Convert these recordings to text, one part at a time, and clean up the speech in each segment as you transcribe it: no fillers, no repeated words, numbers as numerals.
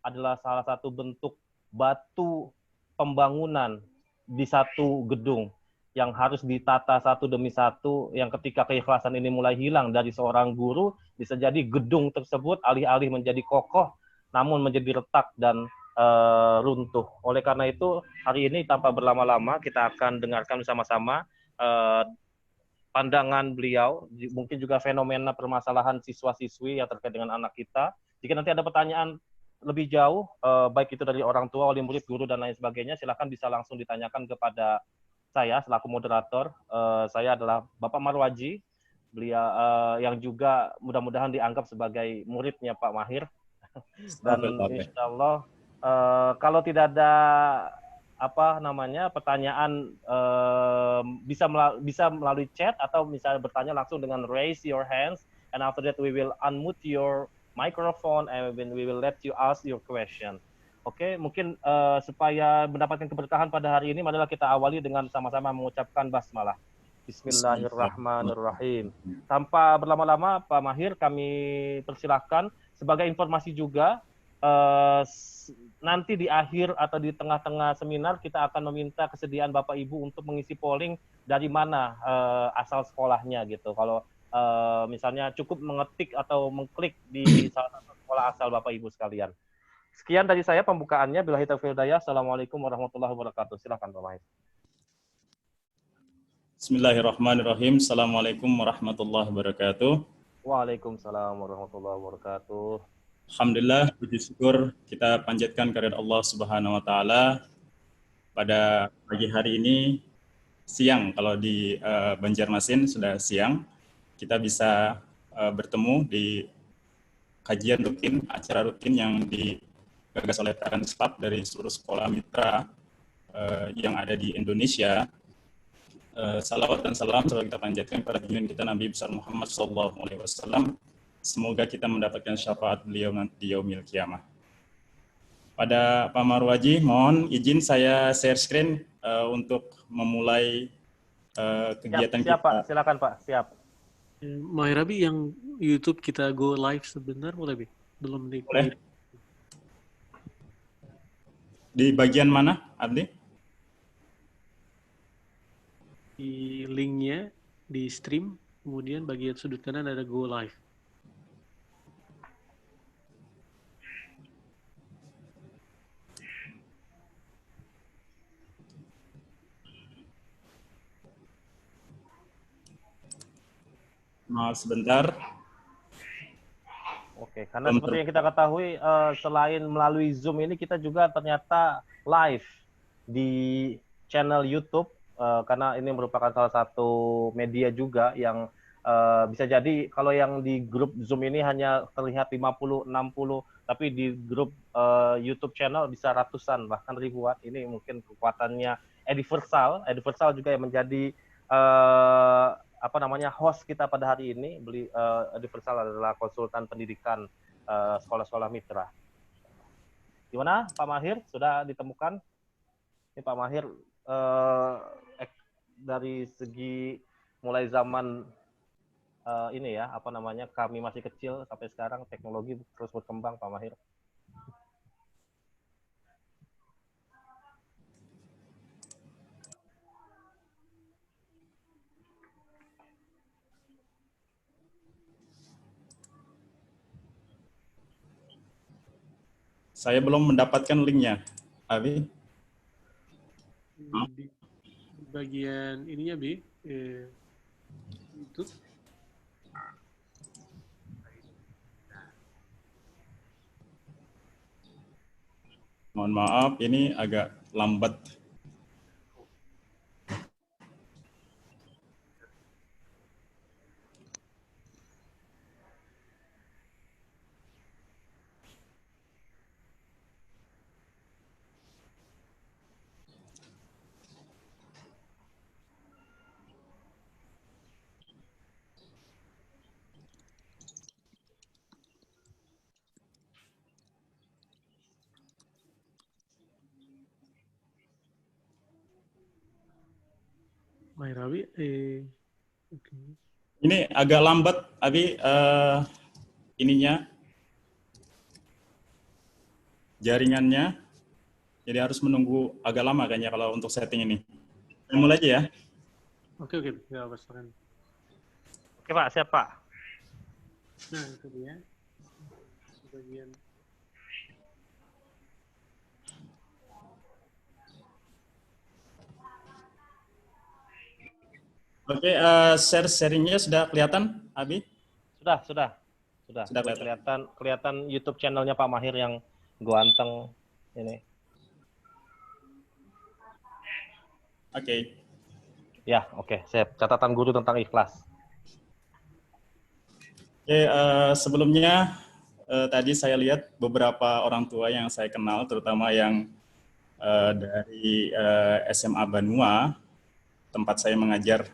adalah salah satu bentuk batu pembangunan di satu gedung yang harus ditata satu demi satu, yang ketika keikhlasan ini mulai hilang dari seorang guru, bisa jadi gedung tersebut alih-alih menjadi kokoh, namun menjadi retak dan runtuh. Oleh karena itu, hari ini tanpa berlama-lama, kita akan dengarkan bersama-sama pandangan beliau, mungkin juga fenomena permasalahan siswa-siswi yang terkait dengan anak kita. Jika nanti ada pertanyaan lebih jauh, baik itu dari orang tua, wali murid, guru, dan lain sebagainya, silakan bisa langsung ditanyakan kepada saya selaku moderator. Saya adalah Bapak Marwaji, beliau yang juga mudah-mudahan dianggap sebagai muridnya Pak Mahir. Dan insya Allah kalau tidak ada pertanyaan, bisa melalui chat atau misalnya bertanya langsung dengan raise your hands, and after that we will unmute your microphone and we will let you ask your question. Oke, mungkin supaya mendapatkan keberkahan pada hari ini, marilah kita awali dengan sama-sama mengucapkan basmalah. Bismillahirrahmanirrahim. Tanpa berlama-lama, Pak Mahir, kami persilahkan. Sebagai informasi juga, nanti di akhir atau di tengah-tengah seminar, kita akan meminta kesediaan Bapak Ibu untuk mengisi polling dari mana asal sekolahnya gitu. Kalau misalnya cukup mengetik atau mengklik di salah satu sekolah asal Bapak Ibu sekalian. Sekian dari saya pembukaannya. Billahi taufiq wal hidayah. Assalamualaikum warahmatullahi wabarakatuh. Silakan Pak Mahir. Bismillahirrahmanirrahim. Assalamualaikum warahmatullahi wabarakatuh. Waalaikumsalam warahmatullahi wabarakatuh. Alhamdulillah, puji syukur kita panjatkan kehadirat Allah Subhanahu wa taala pada pagi hari ini, siang kalau di Banjarmasin sudah siang, kita bisa bertemu di kajian rutin, acara rutin yang digagas oleh Taran Islam dari seluruh sekolah mitra yang ada di Indonesia. Salawat dan salam selalu kita panjatkan kepada junjungan kita Nabi besar Muhammad SAW. Semoga kita mendapatkan syafaat beliau nanti di yaumil kiamah. Pada Pak Marwaji, mohon izin saya share screen untuk memulai kegiatan siap, kita. Pak. Silakan Pak, siap. Mahirabi, yang YouTube kita go live sebentar boleh, Bi? Belum di. Boleh. Di bagian mana, Abdi? Di linknya di stream, kemudian bagian sudut kanan ada go live. Maaf sebentar. Oke, karena seperti yang kita ketahui, selain melalui Zoom ini, kita juga ternyata live di channel YouTube, karena ini merupakan salah satu media juga yang bisa jadi kalau yang di grup Zoom ini hanya terlihat 50, 60, tapi di grup YouTube channel bisa ratusan, bahkan ribuan. Ini mungkin kekuatannya Ediversal juga yang menjadi host kita pada hari ini. Ediversal adalah konsultan pendidikan sekolah-sekolah mitra. Gimana Pak Mahir, sudah ditemukan? Ini Pak Mahir dari segi mulai zaman kami masih kecil sampai sekarang teknologi terus berkembang, Pak Mahir. Saya belum mendapatkan linknya, Abi. Di bagian ininya, Bi, YouTube. Mohon maaf, ini agak lambat. Mahirabi, okay. Ini agak lambat, Abi, ininya. jaringannya, jadi harus menunggu agak lama kayaknya kalau untuk setting ini. Saya mulai aja ya. Oke, nggak apa silakan. Oke Pak, siap Pak. Nah, itu dia. Sebagian. Oke, sharingnya sudah kelihatan, Abi? Sudah Kelihatan. kelihatan YouTube channelnya Pak Mahir yang ganteng ini. Oke. Ya, oke. Saya catatan guru tentang ikhlas. Oke, sebelumnya tadi saya lihat beberapa orang tua yang saya kenal, terutama yang dari SMA Banua, tempat saya mengajar.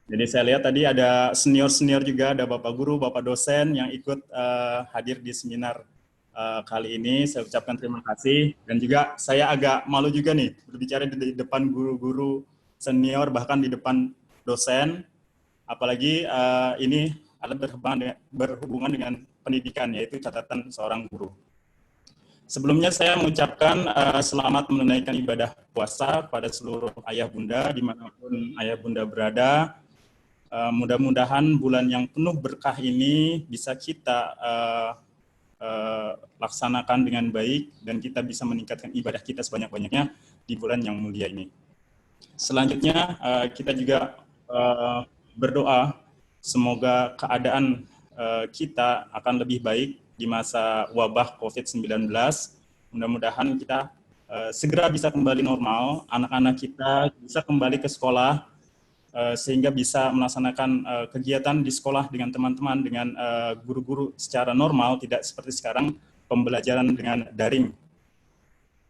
Jadi saya lihat tadi ada senior-senior juga, ada Bapak Guru, Bapak dosen yang ikut hadir di seminar kali ini. Saya ucapkan terima kasih. Dan juga saya agak malu juga nih, berbicara di depan guru-guru senior, bahkan di depan dosen. Apalagi ini adalah berhubungan dengan pendidikan, yaitu catatan seorang guru. Sebelumnya saya mengucapkan selamat menunaikan ibadah puasa pada seluruh ayah bunda, dimanapun ayah bunda berada. Mudah-mudahan bulan yang penuh berkah ini bisa kita laksanakan dengan baik dan kita bisa meningkatkan ibadah kita sebanyak-banyaknya di bulan yang mulia ini. Selanjutnya kita juga berdoa semoga keadaan kita akan lebih baik di masa wabah COVID-19. Mudah-mudahan kita segera bisa kembali normal, anak-anak kita bisa kembali ke sekolah, sehingga bisa melaksanakan kegiatan di sekolah dengan teman-teman, dengan guru-guru secara normal, tidak seperti sekarang pembelajaran dengan daring.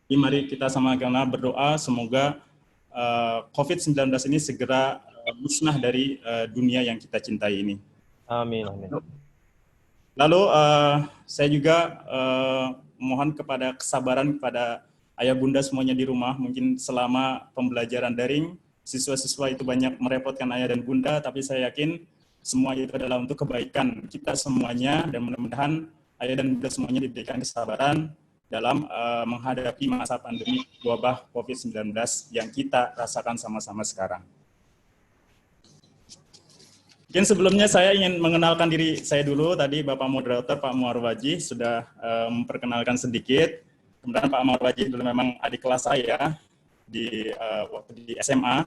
Jadi mari kita sama-sama berdoa semoga COVID-19 ini segera musnah dari dunia yang kita cintai ini. Amin. Lalu saya juga mohon kepada kesabaran kepada ayah bunda semuanya di rumah. Mungkin selama pembelajaran daring, siswa-siswa itu banyak merepotkan ayah dan bunda, tapi saya yakin semua itu adalah untuk kebaikan kita semuanya, dan mudah-mudahan ayah dan bunda semuanya diberikan kesabaran dalam menghadapi masa pandemi wabah COVID-19 yang kita rasakan sama-sama sekarang. Mungkin sebelumnya saya ingin mengenalkan diri saya dulu. Tadi Bapak Moderator Pak Muarwaji sudah memperkenalkan sedikit. Kemudian Pak Muarwaji dulu memang adik kelas saya waktu di SMA.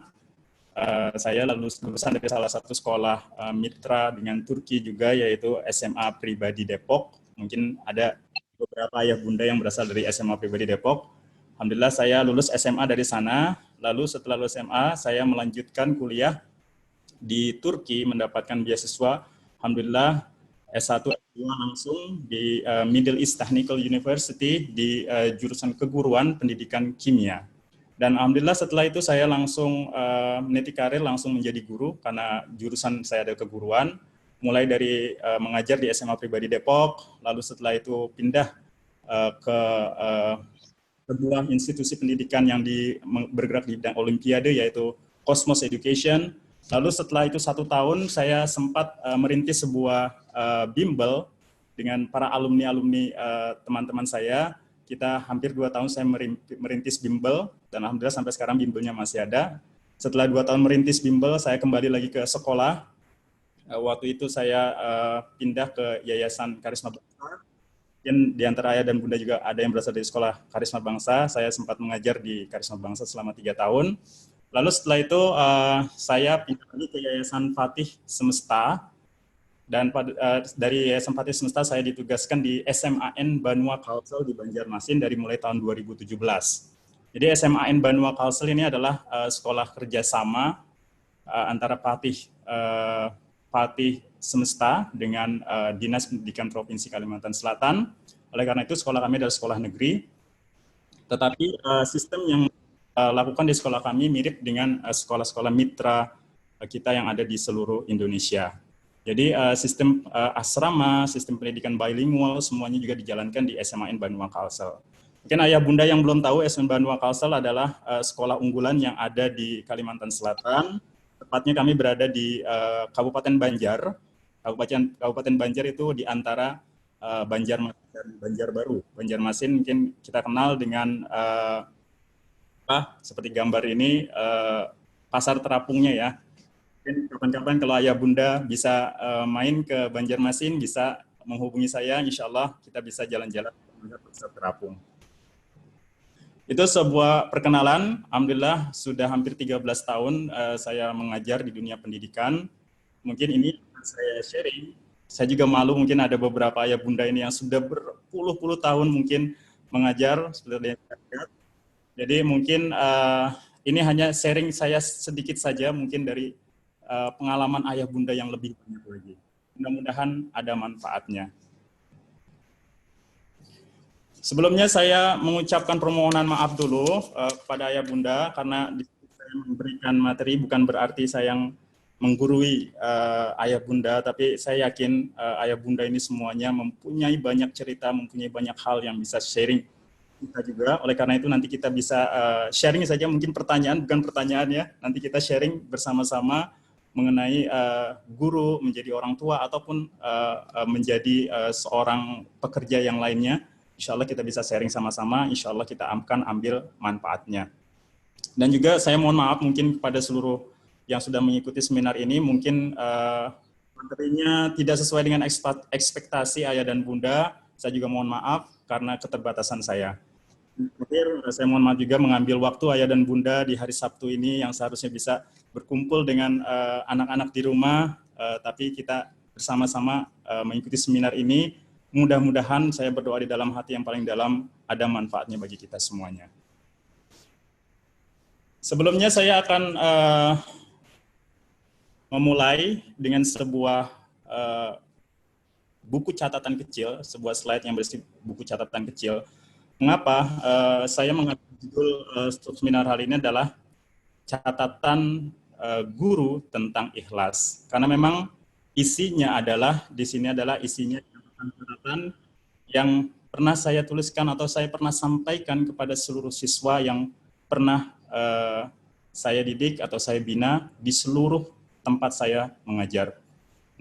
Saya lulusan dari salah satu sekolah mitra dengan Turki juga, yaitu SMA Pribadi Depok. Mungkin ada beberapa ayah bunda yang berasal dari SMA Pribadi Depok. Alhamdulillah saya lulus SMA dari sana. Lalu setelah lulus SMA, saya melanjutkan kuliah di Turki, mendapatkan beasiswa, alhamdulillah S1 S2 langsung di Middle East Technical University di jurusan keguruan pendidikan kimia. Dan alhamdulillah setelah itu saya langsung meniti karir, langsung menjadi guru karena jurusan saya ada keguruan. Mulai dari mengajar di SMA Pribadi Depok, lalu setelah itu pindah ke sebuah institusi pendidikan yang bergerak di bidang olimpiade, yaitu Cosmos Education. Lalu setelah itu 1 tahun saya sempat merintis sebuah bimbel dengan para alumni-alumni teman-teman saya. Kita hampir 2 tahun saya merintis bimbel, dan alhamdulillah sampai sekarang bimbelnya masih ada. Setelah 2 tahun merintis bimbel, saya kembali lagi ke sekolah. Waktu itu saya pindah ke Yayasan Karisma Bangsa. Dan di antara ayah dan bunda juga ada yang berasal dari sekolah Karisma Bangsa. Saya sempat mengajar di Karisma Bangsa selama 3 tahun. Lalu setelah itu saya pindah lagi ke Yayasan Fatih Semesta, dan dari Yayasan Fatih Semesta saya ditugaskan di SMAN Banua Kalsel di Banjarmasin dari mulai tahun 2017. Jadi SMAN Banua Kalsel ini adalah sekolah kerjasama antara Fatih Semesta dengan Dinas Pendidikan Provinsi Kalimantan Selatan. Oleh karena itu sekolah kami adalah sekolah negeri, tetapi sistem yang lakukan di sekolah kami mirip dengan sekolah-sekolah mitra kita yang ada di seluruh Indonesia. Jadi sistem asrama, sistem pendidikan bilingual semuanya juga dijalankan di SMAN Banua Kalsel. Mungkin ayah bunda yang belum tahu, SMAN Banua Kalsel adalah sekolah unggulan yang ada di Kalimantan Selatan. Tepatnya kami berada di Kabupaten Banjar. Kabupaten Banjar itu di antara Banjarmasin dan Banjarbaru. Banjarmasin mungkin kita kenal dengan seperti gambar ini, pasar terapungnya ya. Mungkin kapan-kapan kalau ayah bunda bisa main ke Banjarmasin, bisa menghubungi saya, insya Allah kita bisa jalan-jalan ke pasar terapung. Itu sebuah perkenalan. Alhamdulillah sudah hampir 13 tahun saya mengajar di dunia pendidikan. Mungkin ini saya sharing. Saya juga malu, mungkin ada beberapa ayah bunda ini yang sudah berpuluh-puluh tahun mungkin mengajar seperti yang saya lihat. Jadi mungkin ini hanya sharing saya sedikit saja mungkin dari pengalaman ayah bunda yang lebih banyak lagi. Mudah-mudahan ada manfaatnya. Sebelumnya saya mengucapkan permohonan maaf dulu kepada ayah bunda karena saya memberikan materi bukan berarti saya yang menggurui ayah bunda, tapi saya yakin ayah bunda ini semuanya mempunyai banyak cerita, mempunyai banyak hal yang bisa sharing kita juga. Oleh karena itu nanti kita bisa sharing saja, mungkin pertanyaan, bukan pertanyaan ya, nanti kita sharing bersama-sama mengenai guru, menjadi orang tua, ataupun menjadi seorang pekerja yang lainnya. Insya Allah kita bisa sharing sama-sama, insya Allah kita akan ambil manfaatnya. Dan juga saya mohon maaf mungkin kepada seluruh yang sudah mengikuti seminar ini, mungkin materinya tidak sesuai dengan ekspektasi ayah dan bunda. Saya juga mohon maaf karena keterbatasan saya. Terakhir, saya mohon maaf juga mengambil waktu ayah dan bunda di hari Sabtu ini yang seharusnya bisa berkumpul dengan anak-anak di rumah, tapi kita bersama-sama mengikuti seminar ini. Mudah-mudahan saya berdoa di dalam hati yang paling dalam ada manfaatnya bagi kita semuanya. Sebelumnya saya akan memulai dengan sebuah buku catatan kecil, sebuah slide yang berisi buku catatan kecil. Mengapa saya mengambil judul seminar hari ini adalah catatan guru tentang ikhlas. Karena memang isinya adalah, di sini adalah isinya catatan yang pernah saya tuliskan atau saya pernah sampaikan kepada seluruh siswa yang pernah saya didik atau saya bina di seluruh tempat saya mengajar.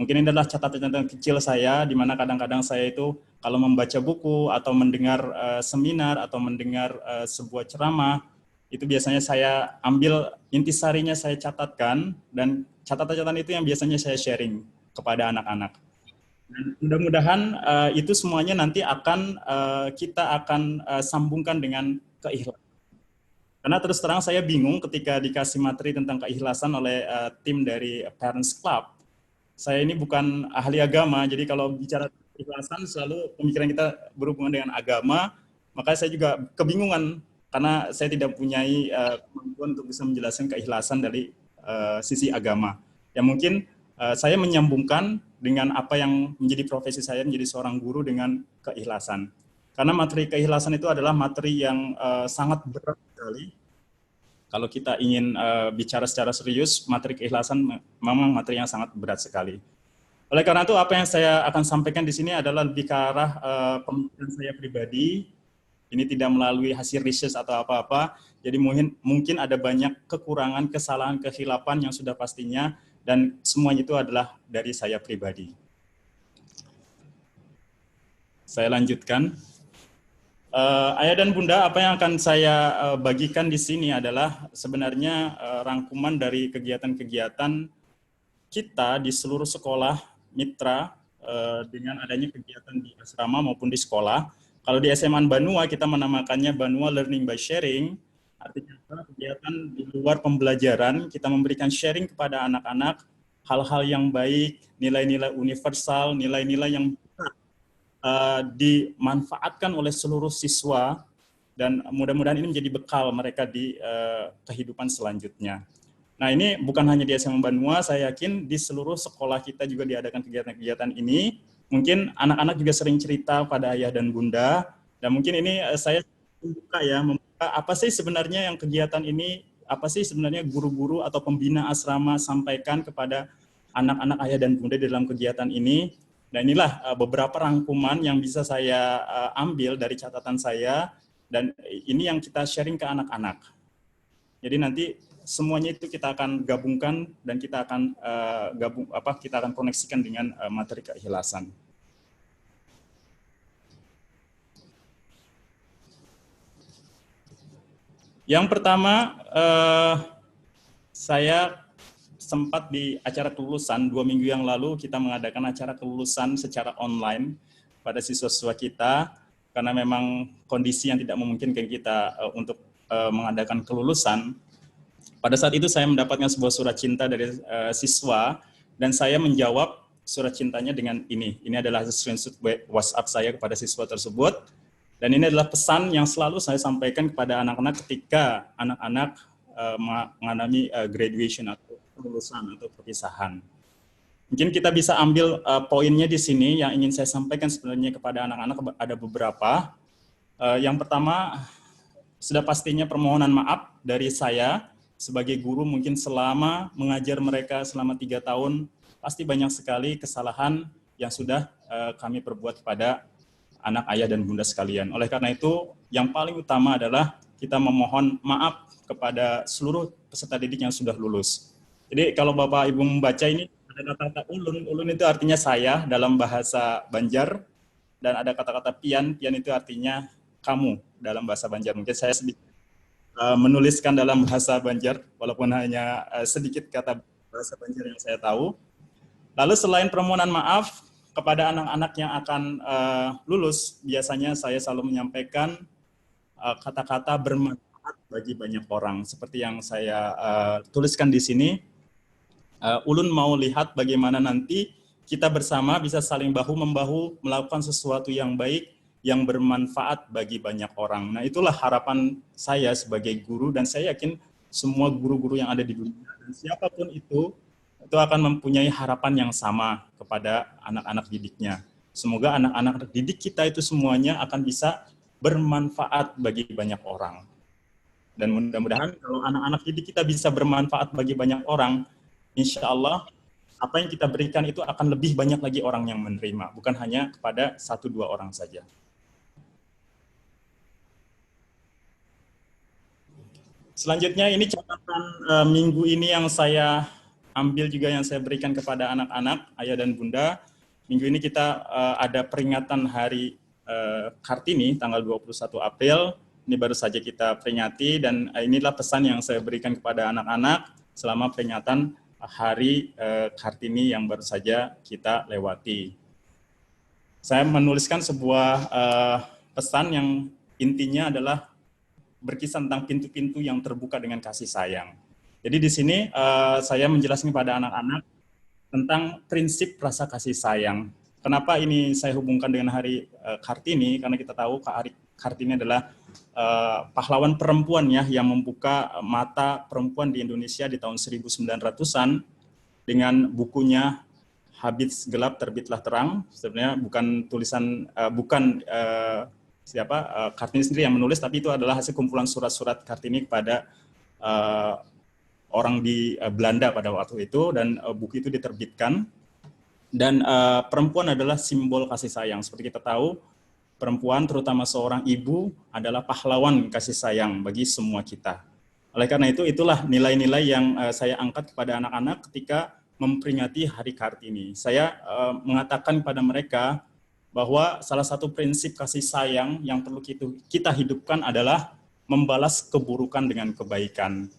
Mungkin ini adalah catatan kecil saya, di mana kadang-kadang saya itu kalau membaca buku atau mendengar seminar atau mendengar sebuah ceramah, itu biasanya saya ambil intisarinya, saya catatkan, dan catatan-catatan itu yang biasanya saya sharing kepada anak-anak. Dan mudah-mudahan itu semuanya nanti akan kita akan sambungkan dengan keikhlasan. Karena terus terang saya bingung ketika dikasih materi tentang keikhlasan oleh tim dari Parents Club. Saya ini bukan ahli agama, jadi kalau bicara keikhlasan selalu pemikiran kita berhubungan dengan agama, maka saya juga kebingungan karena saya tidak mempunyai kemampuan untuk bisa menjelaskan keikhlasan dari sisi agama. Ya mungkin saya menyambungkan dengan apa yang menjadi profesi saya menjadi seorang guru dengan keikhlasan. Karena materi keikhlasan itu adalah materi yang sangat berat sekali. Kalau kita ingin bicara secara serius, materi keikhlasan memang materi yang sangat berat sekali. Oleh karena itu, apa yang saya akan sampaikan di sini adalah lebih ke arah pemikiran saya pribadi. Ini tidak melalui hasil riset atau apa-apa. Jadi mungkin ada banyak kekurangan, kesalahan, kehilapan yang sudah pastinya, dan semuanya itu adalah dari saya pribadi. Saya lanjutkan. Ayah dan bunda, apa yang akan saya bagikan di sini adalah sebenarnya rangkuman dari kegiatan-kegiatan kita di seluruh sekolah mitra dengan adanya kegiatan di asrama maupun di sekolah. Kalau di SMA Banua kita menamakannya Banua Learning by Sharing, artinya kegiatan di luar pembelajaran, kita memberikan sharing kepada anak-anak hal-hal yang baik, nilai-nilai universal, nilai-nilai yang dimanfaatkan oleh seluruh siswa, dan mudah-mudahan ini menjadi bekal mereka di kehidupan selanjutnya. Nah, ini bukan hanya di SMA Banua, saya yakin di seluruh sekolah kita juga diadakan kegiatan-kegiatan ini. Mungkin anak-anak juga sering cerita pada ayah dan bunda, dan mungkin ini saya membuka apa sih sebenarnya yang kegiatan ini, apa sih sebenarnya guru-guru atau pembina asrama sampaikan kepada anak-anak ayah dan bunda di dalam kegiatan ini. Dan inilah beberapa rangkuman yang bisa saya ambil dari catatan saya, dan ini yang kita sharing ke anak-anak. Jadi nanti semuanya itu kita akan gabungkan dan kita akan kita akan koneksikan dengan materi keikhlasan. Yang pertama, saya sempat di acara kelulusan 2 minggu yang lalu kita mengadakan acara kelulusan secara online pada siswa-siswa kita karena memang kondisi yang tidak memungkinkan kita untuk mengadakan kelulusan. Pada saat itu saya mendapatkan sebuah surat cinta dari siswa dan saya menjawab surat cintanya dengan ini. Ini adalah screenshot WhatsApp saya kepada siswa tersebut dan ini adalah pesan yang selalu saya sampaikan kepada anak-anak ketika anak-anak mengalami graduation atau kelulusan atau perpisahan. Mungkin kita bisa ambil poinnya di sini yang ingin saya sampaikan sebenarnya kepada anak-anak ada beberapa. Yang pertama, sudah pastinya permohonan maaf dari saya sebagai guru mungkin selama mengajar mereka selama 3 tahun, pasti banyak sekali kesalahan yang sudah kami perbuat kepada anak, ayah, dan bunda sekalian. Oleh karena itu, yang paling utama adalah kita memohon maaf kepada seluruh peserta didik yang sudah lulus. Jadi kalau Bapak Ibu membaca ini, ada kata-kata ulun. Ulun itu artinya saya dalam bahasa Banjar, dan ada kata-kata pian. Pian itu artinya kamu dalam bahasa Banjar. Mungkin saya sedikit menuliskan dalam bahasa Banjar, walaupun hanya sedikit kata bahasa Banjar yang saya tahu. Lalu selain permohonan maaf kepada anak-anak yang akan lulus, biasanya saya selalu menyampaikan kata-kata bermanfaat bagi banyak orang. Seperti yang saya tuliskan di sini, ulun mau lihat bagaimana nanti kita bersama bisa saling bahu-membahu melakukan sesuatu yang baik, yang bermanfaat bagi banyak orang. Nah, itulah harapan saya sebagai guru dan saya yakin semua guru-guru yang ada di dunia dan siapapun itu akan mempunyai harapan yang sama kepada anak-anak didiknya. Semoga anak-anak didik kita itu semuanya akan bisa bermanfaat bagi banyak orang. Dan mudah-mudahan kalau anak-anak didik kita bisa bermanfaat bagi banyak orang, insya Allah apa yang kita berikan itu akan lebih banyak lagi orang yang menerima, bukan hanya kepada 1-2 orang saja. Selanjutnya ini catatan minggu ini yang saya ambil juga yang saya berikan kepada anak-anak, ayah dan bunda. Minggu ini kita ada peringatan Hari Kartini tanggal 21 April. Ini baru saja kita peringati dan inilah pesan yang saya berikan kepada anak-anak selama peringatan Hari Kartini yang baru saja kita lewati. Saya menuliskan sebuah pesan yang intinya adalah berkisah tentang pintu-pintu yang terbuka dengan kasih sayang. Jadi di sini saya menjelaskan kepada anak-anak tentang prinsip rasa kasih sayang. Kenapa ini saya hubungkan dengan Hari Kartini? Karena kita tahu Hari Kartini adalah pahlawan perempuan ya yang membuka mata perempuan di Indonesia di tahun 1900-an dengan bukunya Habis Gelap Terbitlah Terang. Sebenarnya bukan tulisan Kartini sendiri yang menulis, tapi itu adalah hasil kumpulan surat-surat Kartini kepada orang di Belanda pada waktu itu dan buku itu diterbitkan. Dan perempuan adalah simbol kasih sayang. Seperti kita tahu, perempuan terutama seorang ibu adalah pahlawan kasih sayang bagi semua kita. Oleh karena itu, itulah nilai-nilai yang saya angkat kepada anak-anak ketika memperingati Hari Kartini. Saya mengatakan kepada mereka bahwa salah satu prinsip kasih sayang yang perlu kita hidupkan adalah membalas keburukan dengan kebaikan.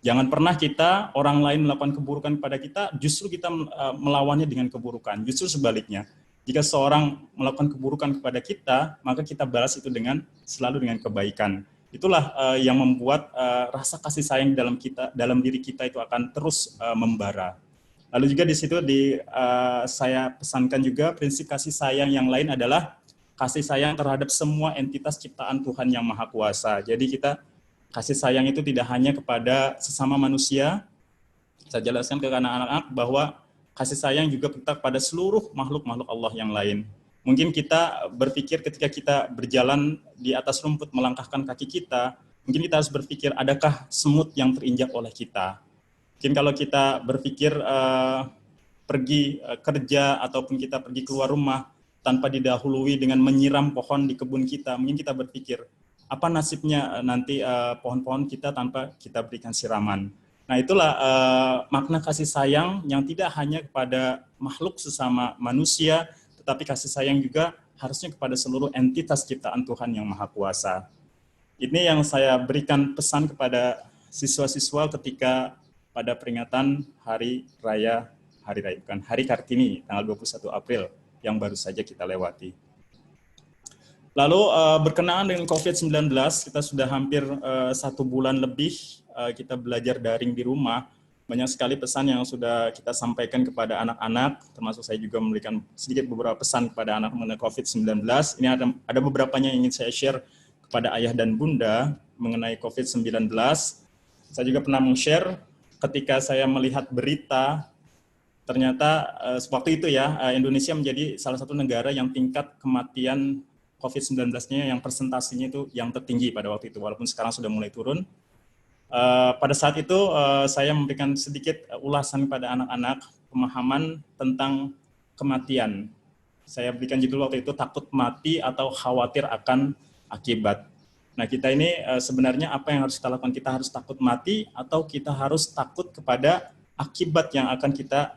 Jangan pernah kita, orang lain melakukan keburukan kepada kita, justru kita melawannya dengan keburukan. Justru sebaliknya, jika seorang melakukan keburukan kepada kita, maka kita balas itu selalu dengan kebaikan. Itulah yang membuat rasa kasih sayang dalam diri kita itu akan terus membara. Lalu juga di situ saya pesankan juga prinsip kasih sayang yang lain adalah kasih sayang terhadap semua entitas ciptaan Tuhan yang Maha Kuasa. Jadi kita kasih sayang itu tidak hanya kepada sesama manusia. Saya jelaskan ke anak-anak bahwa kasih sayang juga kita kepada seluruh makhluk-makhluk Allah yang lain. Mungkin kita berpikir ketika kita berjalan di atas rumput melangkahkan kaki kita, mungkin kita harus berpikir adakah semut yang terinjak oleh kita. Mungkin kalau kita berpikir pergi kerja ataupun kita pergi keluar rumah tanpa didahului dengan menyiram pohon di kebun kita, mungkin kita berpikir apa nasibnya nanti pohon-pohon kita tanpa kita berikan siraman. Nah itulah makna kasih sayang yang tidak hanya kepada makhluk sesama manusia, tetapi kasih sayang juga harusnya kepada seluruh entitas ciptaan Tuhan yang Maha Kuasa. Ini yang saya berikan pesan kepada siswa-siswa ketika pada peringatan Hari Kartini tanggal 21 April yang baru saja kita lewati. Lalu berkenaan dengan COVID-19, kita sudah hampir 1 bulan lebih kita belajar daring di rumah. Banyak sekali pesan yang sudah kita sampaikan kepada anak-anak, termasuk saya juga memberikan sedikit beberapa pesan kepada anak mengenai COVID-19. Ini ada beberapanya yang ingin saya share kepada ayah dan bunda mengenai COVID-19. Saya juga pernah meng-share ketika saya melihat berita, ternyata waktu itu ya, Indonesia menjadi salah satu negara yang tingkat kematian COVID-19-nya yang persentasenya itu yang tertinggi pada waktu itu, walaupun sekarang sudah mulai turun. Pada saat itu saya memberikan sedikit ulasan pada anak-anak pemahaman tentang kematian. Saya berikan judul waktu itu takut mati atau khawatir akan akibat. Nah, kita ini sebenarnya apa yang harus kita lakukan? Kita harus takut mati atau kita harus takut kepada akibat yang akan kita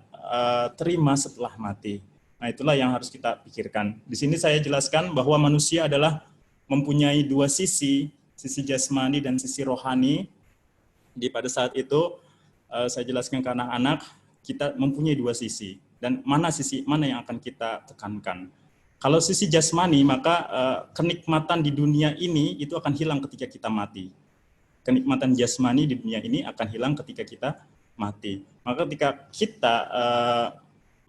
terima setelah mati. Nah, itulah yang harus kita pikirkan. Di sini saya jelaskan bahwa manusia adalah mempunyai dua sisi jasmani dan sisi rohani. Di pada saat itu saya jelaskan ke anak-anak, kita mempunyai dua sisi, dan sisi mana yang akan kita tekankan. Kalau sisi jasmani, maka kenikmatan di dunia ini itu akan hilang ketika kita mati. Kenikmatan jasmani di dunia ini akan hilang ketika kita mati. Maka ketika kita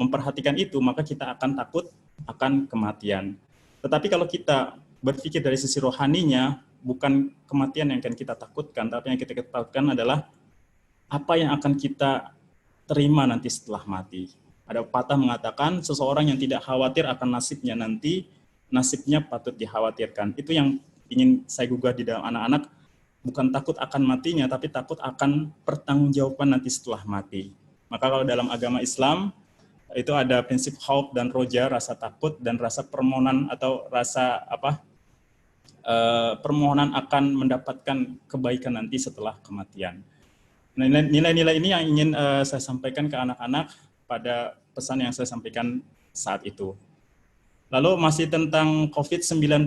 memperhatikan itu, maka kita akan takut akan kematian. Tetapi kalau kita berpikir dari sisi rohaninya, bukan kematian yang akan kita takutkan, tapi yang kita takutkan adalah apa yang akan kita terima nanti setelah mati. Ada pepatah mengatakan, seseorang yang tidak khawatir akan nasibnya nanti, nasibnya patut dikhawatirkan. Itu yang ingin saya gugah di dalam anak-anak, bukan takut akan matinya, tapi takut akan pertanggungjawaban nanti setelah mati. Maka kalau dalam agama Islam, itu ada prinsip khauf dan roja, rasa takut dan rasa permohonan atau rasa permohonan akan mendapatkan kebaikan nanti setelah kematian. Nah, nilai-nilai ini yang ingin saya sampaikan ke anak-anak pada pesan yang saya sampaikan saat itu. Lalu masih tentang COVID-19,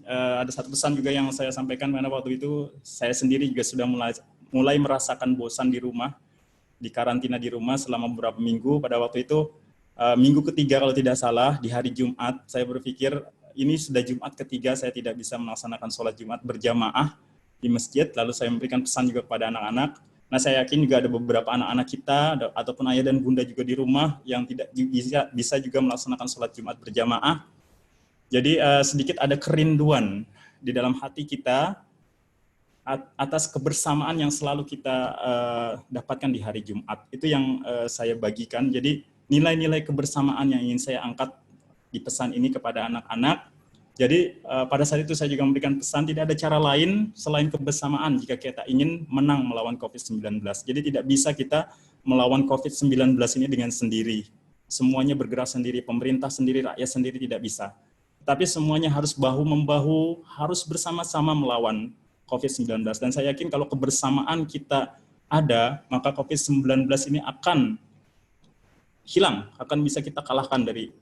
ada satu pesan juga yang saya sampaikan, karena waktu itu saya sendiri juga sudah mulai merasakan bosan di rumah, di karantina di rumah selama beberapa minggu. Pada waktu itu, minggu ketiga kalau tidak salah, di hari Jumat, saya berpikir ini sudah Jumat ketiga, saya tidak bisa melaksanakan sholat Jumat berjamaah di masjid, lalu saya memberikan pesan juga kepada anak-anak. Nah, saya yakin juga ada beberapa anak-anak kita, ataupun ayah dan bunda juga di rumah, yang tidak bisa juga melaksanakan sholat Jumat berjamaah. Jadi sedikit ada kerinduan di dalam hati kita atas kebersamaan yang selalu kita dapatkan di hari Jumat. Itu yang saya bagikan. Jadi nilai-nilai kebersamaan yang ingin saya angkat di pesan ini kepada anak-anak. Jadi pada saat itu saya juga memberikan pesan, tidak ada cara lain selain kebersamaan jika kita ingin menang melawan COVID-19. Jadi tidak bisa kita melawan COVID-19 ini dengan sendiri. Semuanya bergerak sendiri, pemerintah sendiri, rakyat sendiri, tidak bisa. Tapi semuanya harus bahu-membahu, harus bersama-sama melawan COVID-19. Dan saya yakin kalau kebersamaan kita ada, maka COVID-19 ini akan hilang, akan bisa kita kalahkan dari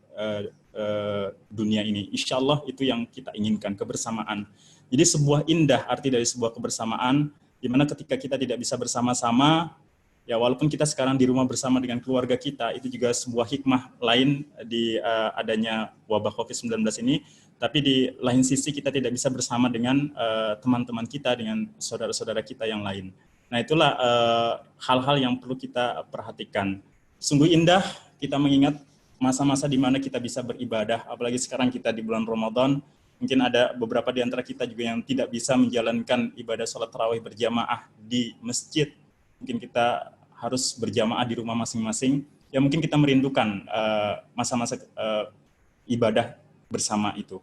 dunia ini. Insya Allah itu yang kita inginkan, kebersamaan. Jadi sebuah indah arti dari sebuah kebersamaan, di mana ketika kita tidak bisa bersama-sama, ya walaupun kita sekarang di rumah bersama dengan keluarga kita, itu juga sebuah hikmah lain di adanya wabah COVID-19 ini, tapi di lain sisi kita tidak bisa bersama dengan teman-teman kita, dengan saudara-saudara kita yang lain. Nah, itulah hal-hal yang perlu kita perhatikan. Sungguh indah kita mengingat masa-masa di mana kita bisa beribadah, apalagi sekarang kita di bulan Ramadan. Mungkin ada beberapa di antara kita juga yang tidak bisa menjalankan ibadah sholat tarawih berjamaah di masjid. Mungkin kita harus berjamaah di rumah masing-masing. Ya mungkin kita merindukan masa-masa ibadah bersama itu.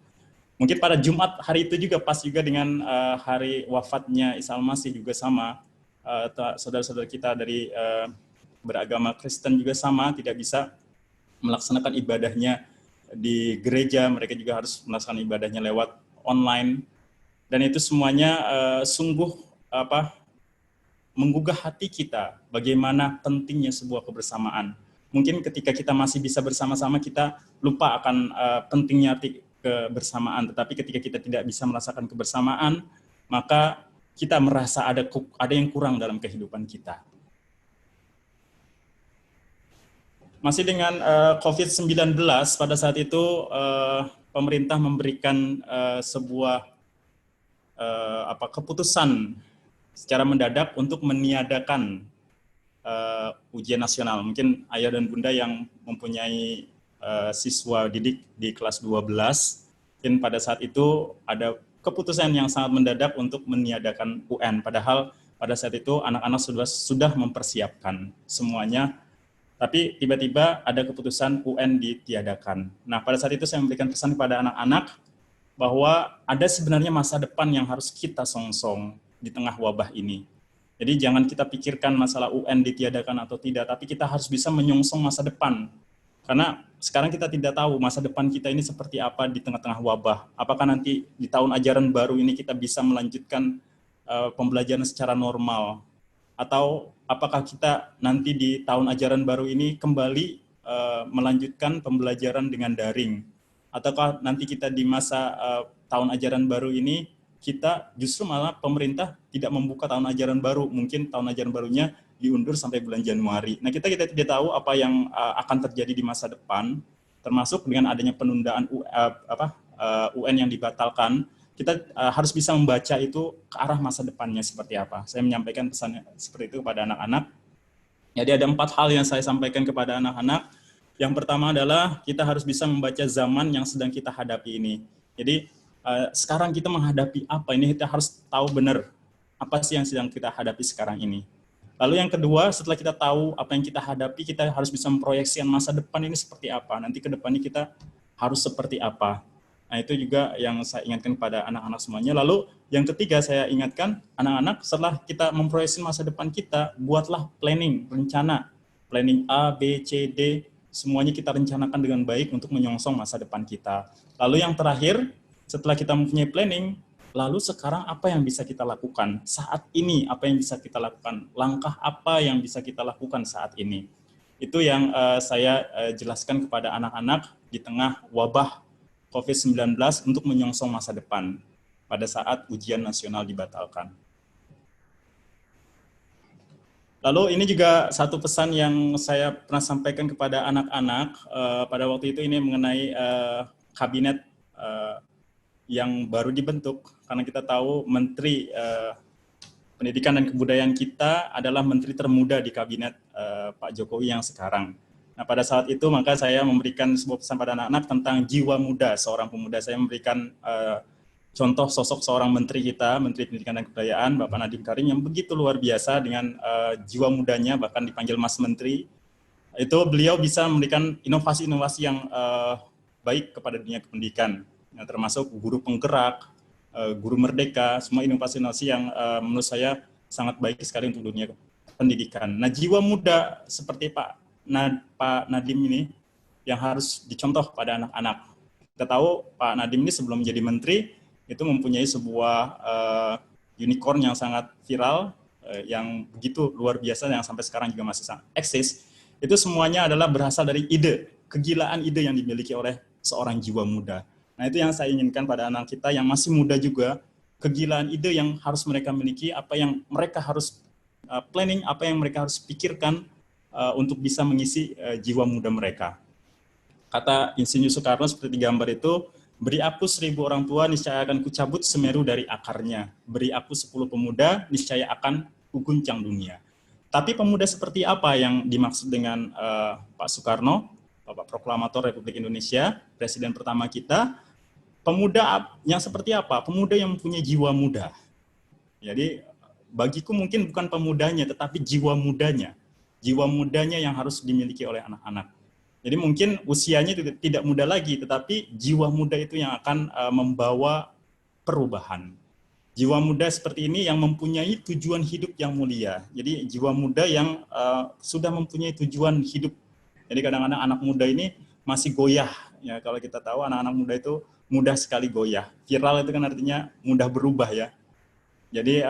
Mungkin pada Jumat hari itu juga pas juga dengan hari wafatnya Isa Al-Masih juga sama. Saudara-saudara kita dari beragama Kristen juga sama, tidak bisa melaksanakan ibadahnya di gereja, mereka juga harus melaksanakan ibadahnya lewat online, dan itu semuanya sungguh menggugah hati kita bagaimana pentingnya sebuah kebersamaan. Mungkin ketika kita masih bisa bersama-sama kita lupa akan pentingnya arti kebersamaan, tetapi ketika kita tidak bisa merasakan kebersamaan, maka kita merasa ada yang kurang dalam kehidupan kita. Masih dengan COVID-19, pada saat itu pemerintah memberikan sebuah keputusan secara mendadak untuk meniadakan ujian nasional. Mungkin ayah dan bunda yang mempunyai siswa didik di kelas 12, mungkin pada saat itu ada keputusan yang sangat mendadak untuk meniadakan UN. Padahal pada saat itu anak-anak sudah mempersiapkan semuanya, tapi tiba-tiba ada keputusan UN ditiadakan. Nah, pada saat itu saya memberikan pesan kepada anak-anak bahwa ada sebenarnya masa depan yang harus kita songsong di tengah wabah ini. Jadi jangan kita pikirkan masalah UN ditiadakan atau tidak, tapi kita harus bisa menyongsong masa depan. Karena sekarang kita tidak tahu masa depan kita ini seperti apa di tengah-tengah wabah. Apakah nanti di tahun ajaran baru ini kita bisa melanjutkan pembelajaran secara normal, atau apakah kita nanti di tahun ajaran baru ini kembali melanjutkan pembelajaran dengan daring, ataukah nanti kita di masa tahun ajaran baru ini kita justru malah pemerintah tidak membuka tahun ajaran baru, mungkin tahun ajaran barunya diundur sampai bulan Januari. Nah, kita tidak tahu apa yang akan terjadi di masa depan, termasuk dengan adanya penundaan UN yang dibatalkan. Kita harus bisa membaca itu ke arah masa depannya seperti apa. Saya menyampaikan pesan seperti itu kepada anak-anak. Jadi ada 4 hal yang saya sampaikan kepada anak-anak. Yang pertama adalah kita harus bisa membaca zaman yang sedang kita hadapi ini. Jadi sekarang kita menghadapi apa ini, kita harus tahu benar apa sih yang sedang kita hadapi sekarang ini. Lalu yang kedua, setelah kita tahu apa yang kita hadapi, kita harus bisa memproyeksikan masa depan ini seperti apa. Nanti ke depannya kita harus seperti apa. Nah, itu juga yang saya ingatkan kepada anak-anak semuanya. Lalu yang ketiga saya ingatkan anak-anak, setelah kita memproyeksi masa depan kita, buatlah planning, rencana. Planning A, B, C, D, semuanya kita rencanakan dengan baik untuk menyongsong masa depan kita. Lalu yang terakhir, setelah kita mempunyai planning, lalu sekarang apa yang bisa kita lakukan? Saat ini apa yang bisa kita lakukan? Langkah apa yang bisa kita lakukan saat ini? Itu yang saya jelaskan kepada anak-anak di tengah wabah COVID-19 untuk menyongsong masa depan pada saat ujian nasional dibatalkan. Lalu ini juga satu pesan yang saya pernah sampaikan kepada anak-anak pada waktu itu, ini mengenai kabinet yang baru dibentuk, karena kita tahu Menteri Pendidikan dan Kebudayaan kita adalah Menteri termuda di kabinet Pak Jokowi yang sekarang. Nah, pada saat itu maka saya memberikan sebuah pesan pada anak-anak tentang jiwa muda seorang pemuda. Saya memberikan contoh sosok seorang menteri kita, Menteri Pendidikan dan Kebudayaan, Bapak Nadiem Karim, yang begitu luar biasa dengan jiwa mudanya, bahkan dipanggil Mas Menteri. Itu beliau bisa memberikan inovasi-inovasi yang baik kepada dunia pendidikan, termasuk guru penggerak, guru merdeka, semua inovasi-inovasi yang menurut saya sangat baik sekali untuk dunia pendidikan. Nah, jiwa muda seperti Pak Nadiem ini yang harus dicontoh pada anak-anak. Kita tahu Pak Nadiem ini sebelum menjadi menteri itu mempunyai sebuah unicorn yang sangat viral, yang begitu luar biasa, yang sampai sekarang juga masih eksis. Itu semuanya adalah berasal dari ide, kegilaan ide yang dimiliki oleh seorang jiwa muda. Nah, itu yang saya inginkan pada anak kita yang masih muda juga, kegilaan ide yang harus mereka miliki, apa yang mereka harus planning, apa yang mereka harus pikirkan untuk bisa mengisi jiwa muda mereka. Kata Insinyur Soekarno seperti di gambar itu, beri aku 1000 orang tua, niscaya akan kucabut Semeru dari akarnya. Beri aku 10 pemuda, niscaya akan kuguncang dunia. Tapi pemuda seperti apa yang dimaksud dengan Pak Soekarno, Bapak Proklamator Republik Indonesia, Presiden pertama kita? Pemuda yang seperti apa? Pemuda yang mempunyai jiwa muda. Jadi bagiku mungkin bukan pemudanya, tetapi jiwa mudanya. Jiwa mudanya yang harus dimiliki oleh anak-anak. Jadi mungkin usianya tidak muda lagi, tetapi jiwa muda itu yang akan membawa perubahan. Jiwa muda seperti ini yang mempunyai tujuan hidup yang mulia. Jadi jiwa muda yang sudah mempunyai tujuan hidup. Jadi kadang-kadang anak muda ini masih goyah. Ya, kalau kita tahu anak-anak muda itu mudah sekali goyah. Viral itu kan artinya mudah berubah ya. Jadi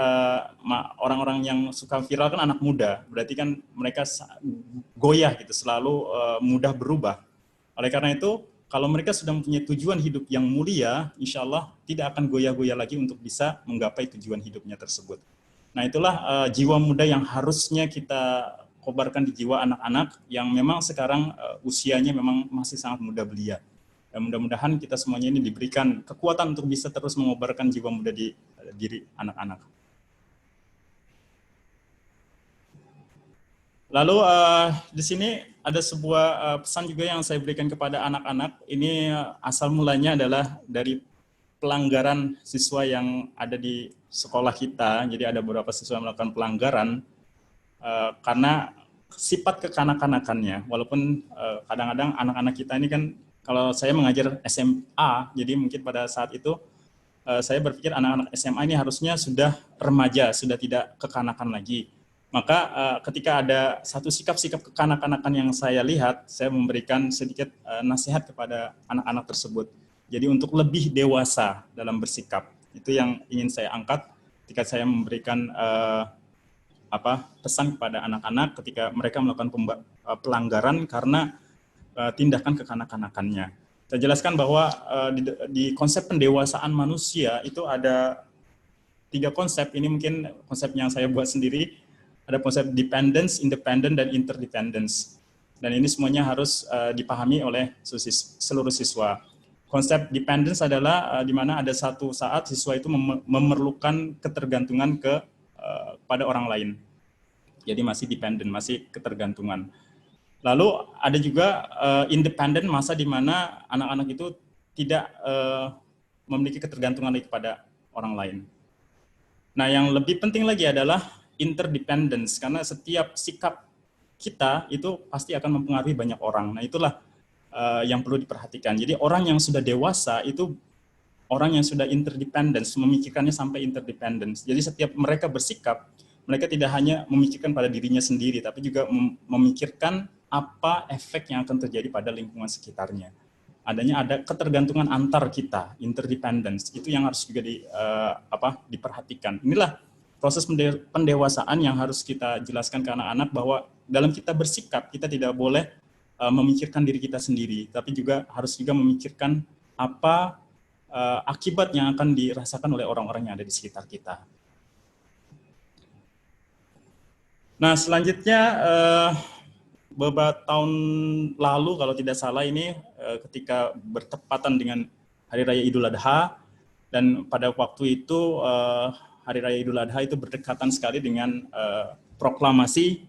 orang-orang yang suka viral kan anak muda, berarti kan mereka goyah gitu, selalu mudah berubah. Oleh karena itu, kalau mereka sudah mempunyai tujuan hidup yang mulia, insya Allah tidak akan goyah-goyah lagi untuk bisa menggapai tujuan hidupnya tersebut. Nah itulah jiwa muda yang harusnya kita kobarkan di jiwa anak-anak yang memang sekarang usianya memang masih sangat muda belia. Dan mudah-mudahan kita semuanya ini diberikan kekuatan untuk bisa terus mengobarkan jiwa muda di diri anak-anak. Lalu di sini ada sebuah pesan juga yang saya berikan kepada anak-anak. Ini asal mulanya adalah dari pelanggaran siswa yang ada di sekolah kita. Jadi ada beberapa siswa yang melakukan pelanggaran karena sifat kekanak-kanakannya. Walaupun kadang-kadang anak-anak kita ini kan, kalau saya mengajar SMA, jadi mungkin pada saat itu saya berpikir anak-anak SMA ini harusnya sudah remaja, sudah tidak kekanakan lagi. Maka ketika ada satu sikap-sikap kekanak-kanakan yang saya lihat, saya memberikan sedikit nasihat kepada anak-anak tersebut. Jadi untuk lebih dewasa dalam bersikap, itu yang ingin saya angkat ketika saya memberikan pesan kepada anak-anak ketika mereka melakukan pelanggaran karena tindakan kekanak-kanakannya. Saya jelaskan bahwa di konsep pendewasaan manusia itu ada 3 konsep. Ini mungkin konsep yang saya buat sendiri. Ada konsep dependence, independent, dan interdependence. Dan ini semuanya harus dipahami oleh seluruh siswa. Konsep dependence adalah di mana ada satu saat siswa itu memerlukan ketergantungan pada orang lain. Jadi masih dependent, masih ketergantungan. Lalu ada juga independent, masa di mana anak-anak itu tidak memiliki ketergantungan lagi kepada orang lain. Nah, yang lebih penting lagi adalah interdependence, karena setiap sikap kita itu pasti akan mempengaruhi banyak orang. Nah, itulah yang perlu diperhatikan. Jadi orang yang sudah dewasa itu orang yang sudah interdependence, memikirkannya sampai interdependence. Jadi setiap mereka bersikap, mereka tidak hanya memikirkan pada dirinya sendiri, tapi juga memikirkan apa efek yang akan terjadi pada lingkungan sekitarnya. Ada ketergantungan antar kita, interdependence. Itu yang harus juga diperhatikan. Inilah proses pendewasaan yang harus kita jelaskan ke anak-anak, bahwa dalam kita bersikap, kita tidak boleh memikirkan diri kita sendiri, tapi juga harus juga memikirkan apa akibat yang akan dirasakan oleh orang-orang yang ada di sekitar kita. Nah, selanjutnya beberapa tahun lalu, kalau tidak salah ini, ketika bertepatan dengan Hari Raya Idul Adha, dan pada waktu itu Hari Raya Idul Adha itu berdekatan sekali dengan proklamasi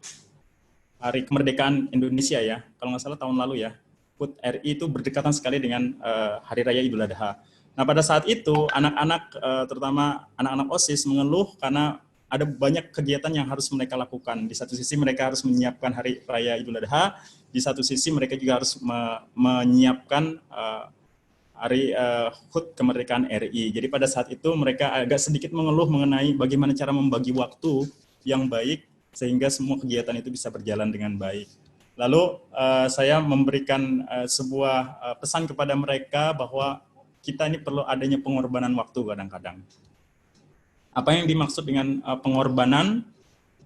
Hari Kemerdekaan Indonesia ya. Kalau nggak salah tahun lalu ya, HUT RI itu berdekatan sekali dengan Hari Raya Idul Adha. Nah, pada saat itu anak-anak, terutama anak-anak OSIS, mengeluh karena ada banyak kegiatan yang harus mereka lakukan. Di satu sisi mereka harus menyiapkan Hari Raya Idul Adha, di satu sisi mereka juga harus menyiapkan Hari HUT Kemerdekaan RI. Jadi pada saat itu mereka agak sedikit mengeluh mengenai bagaimana cara membagi waktu yang baik sehingga semua kegiatan itu bisa berjalan dengan baik. Lalu saya memberikan sebuah pesan kepada mereka bahwa kita ini perlu adanya pengorbanan waktu kadang-kadang. Apa yang dimaksud dengan pengorbanan?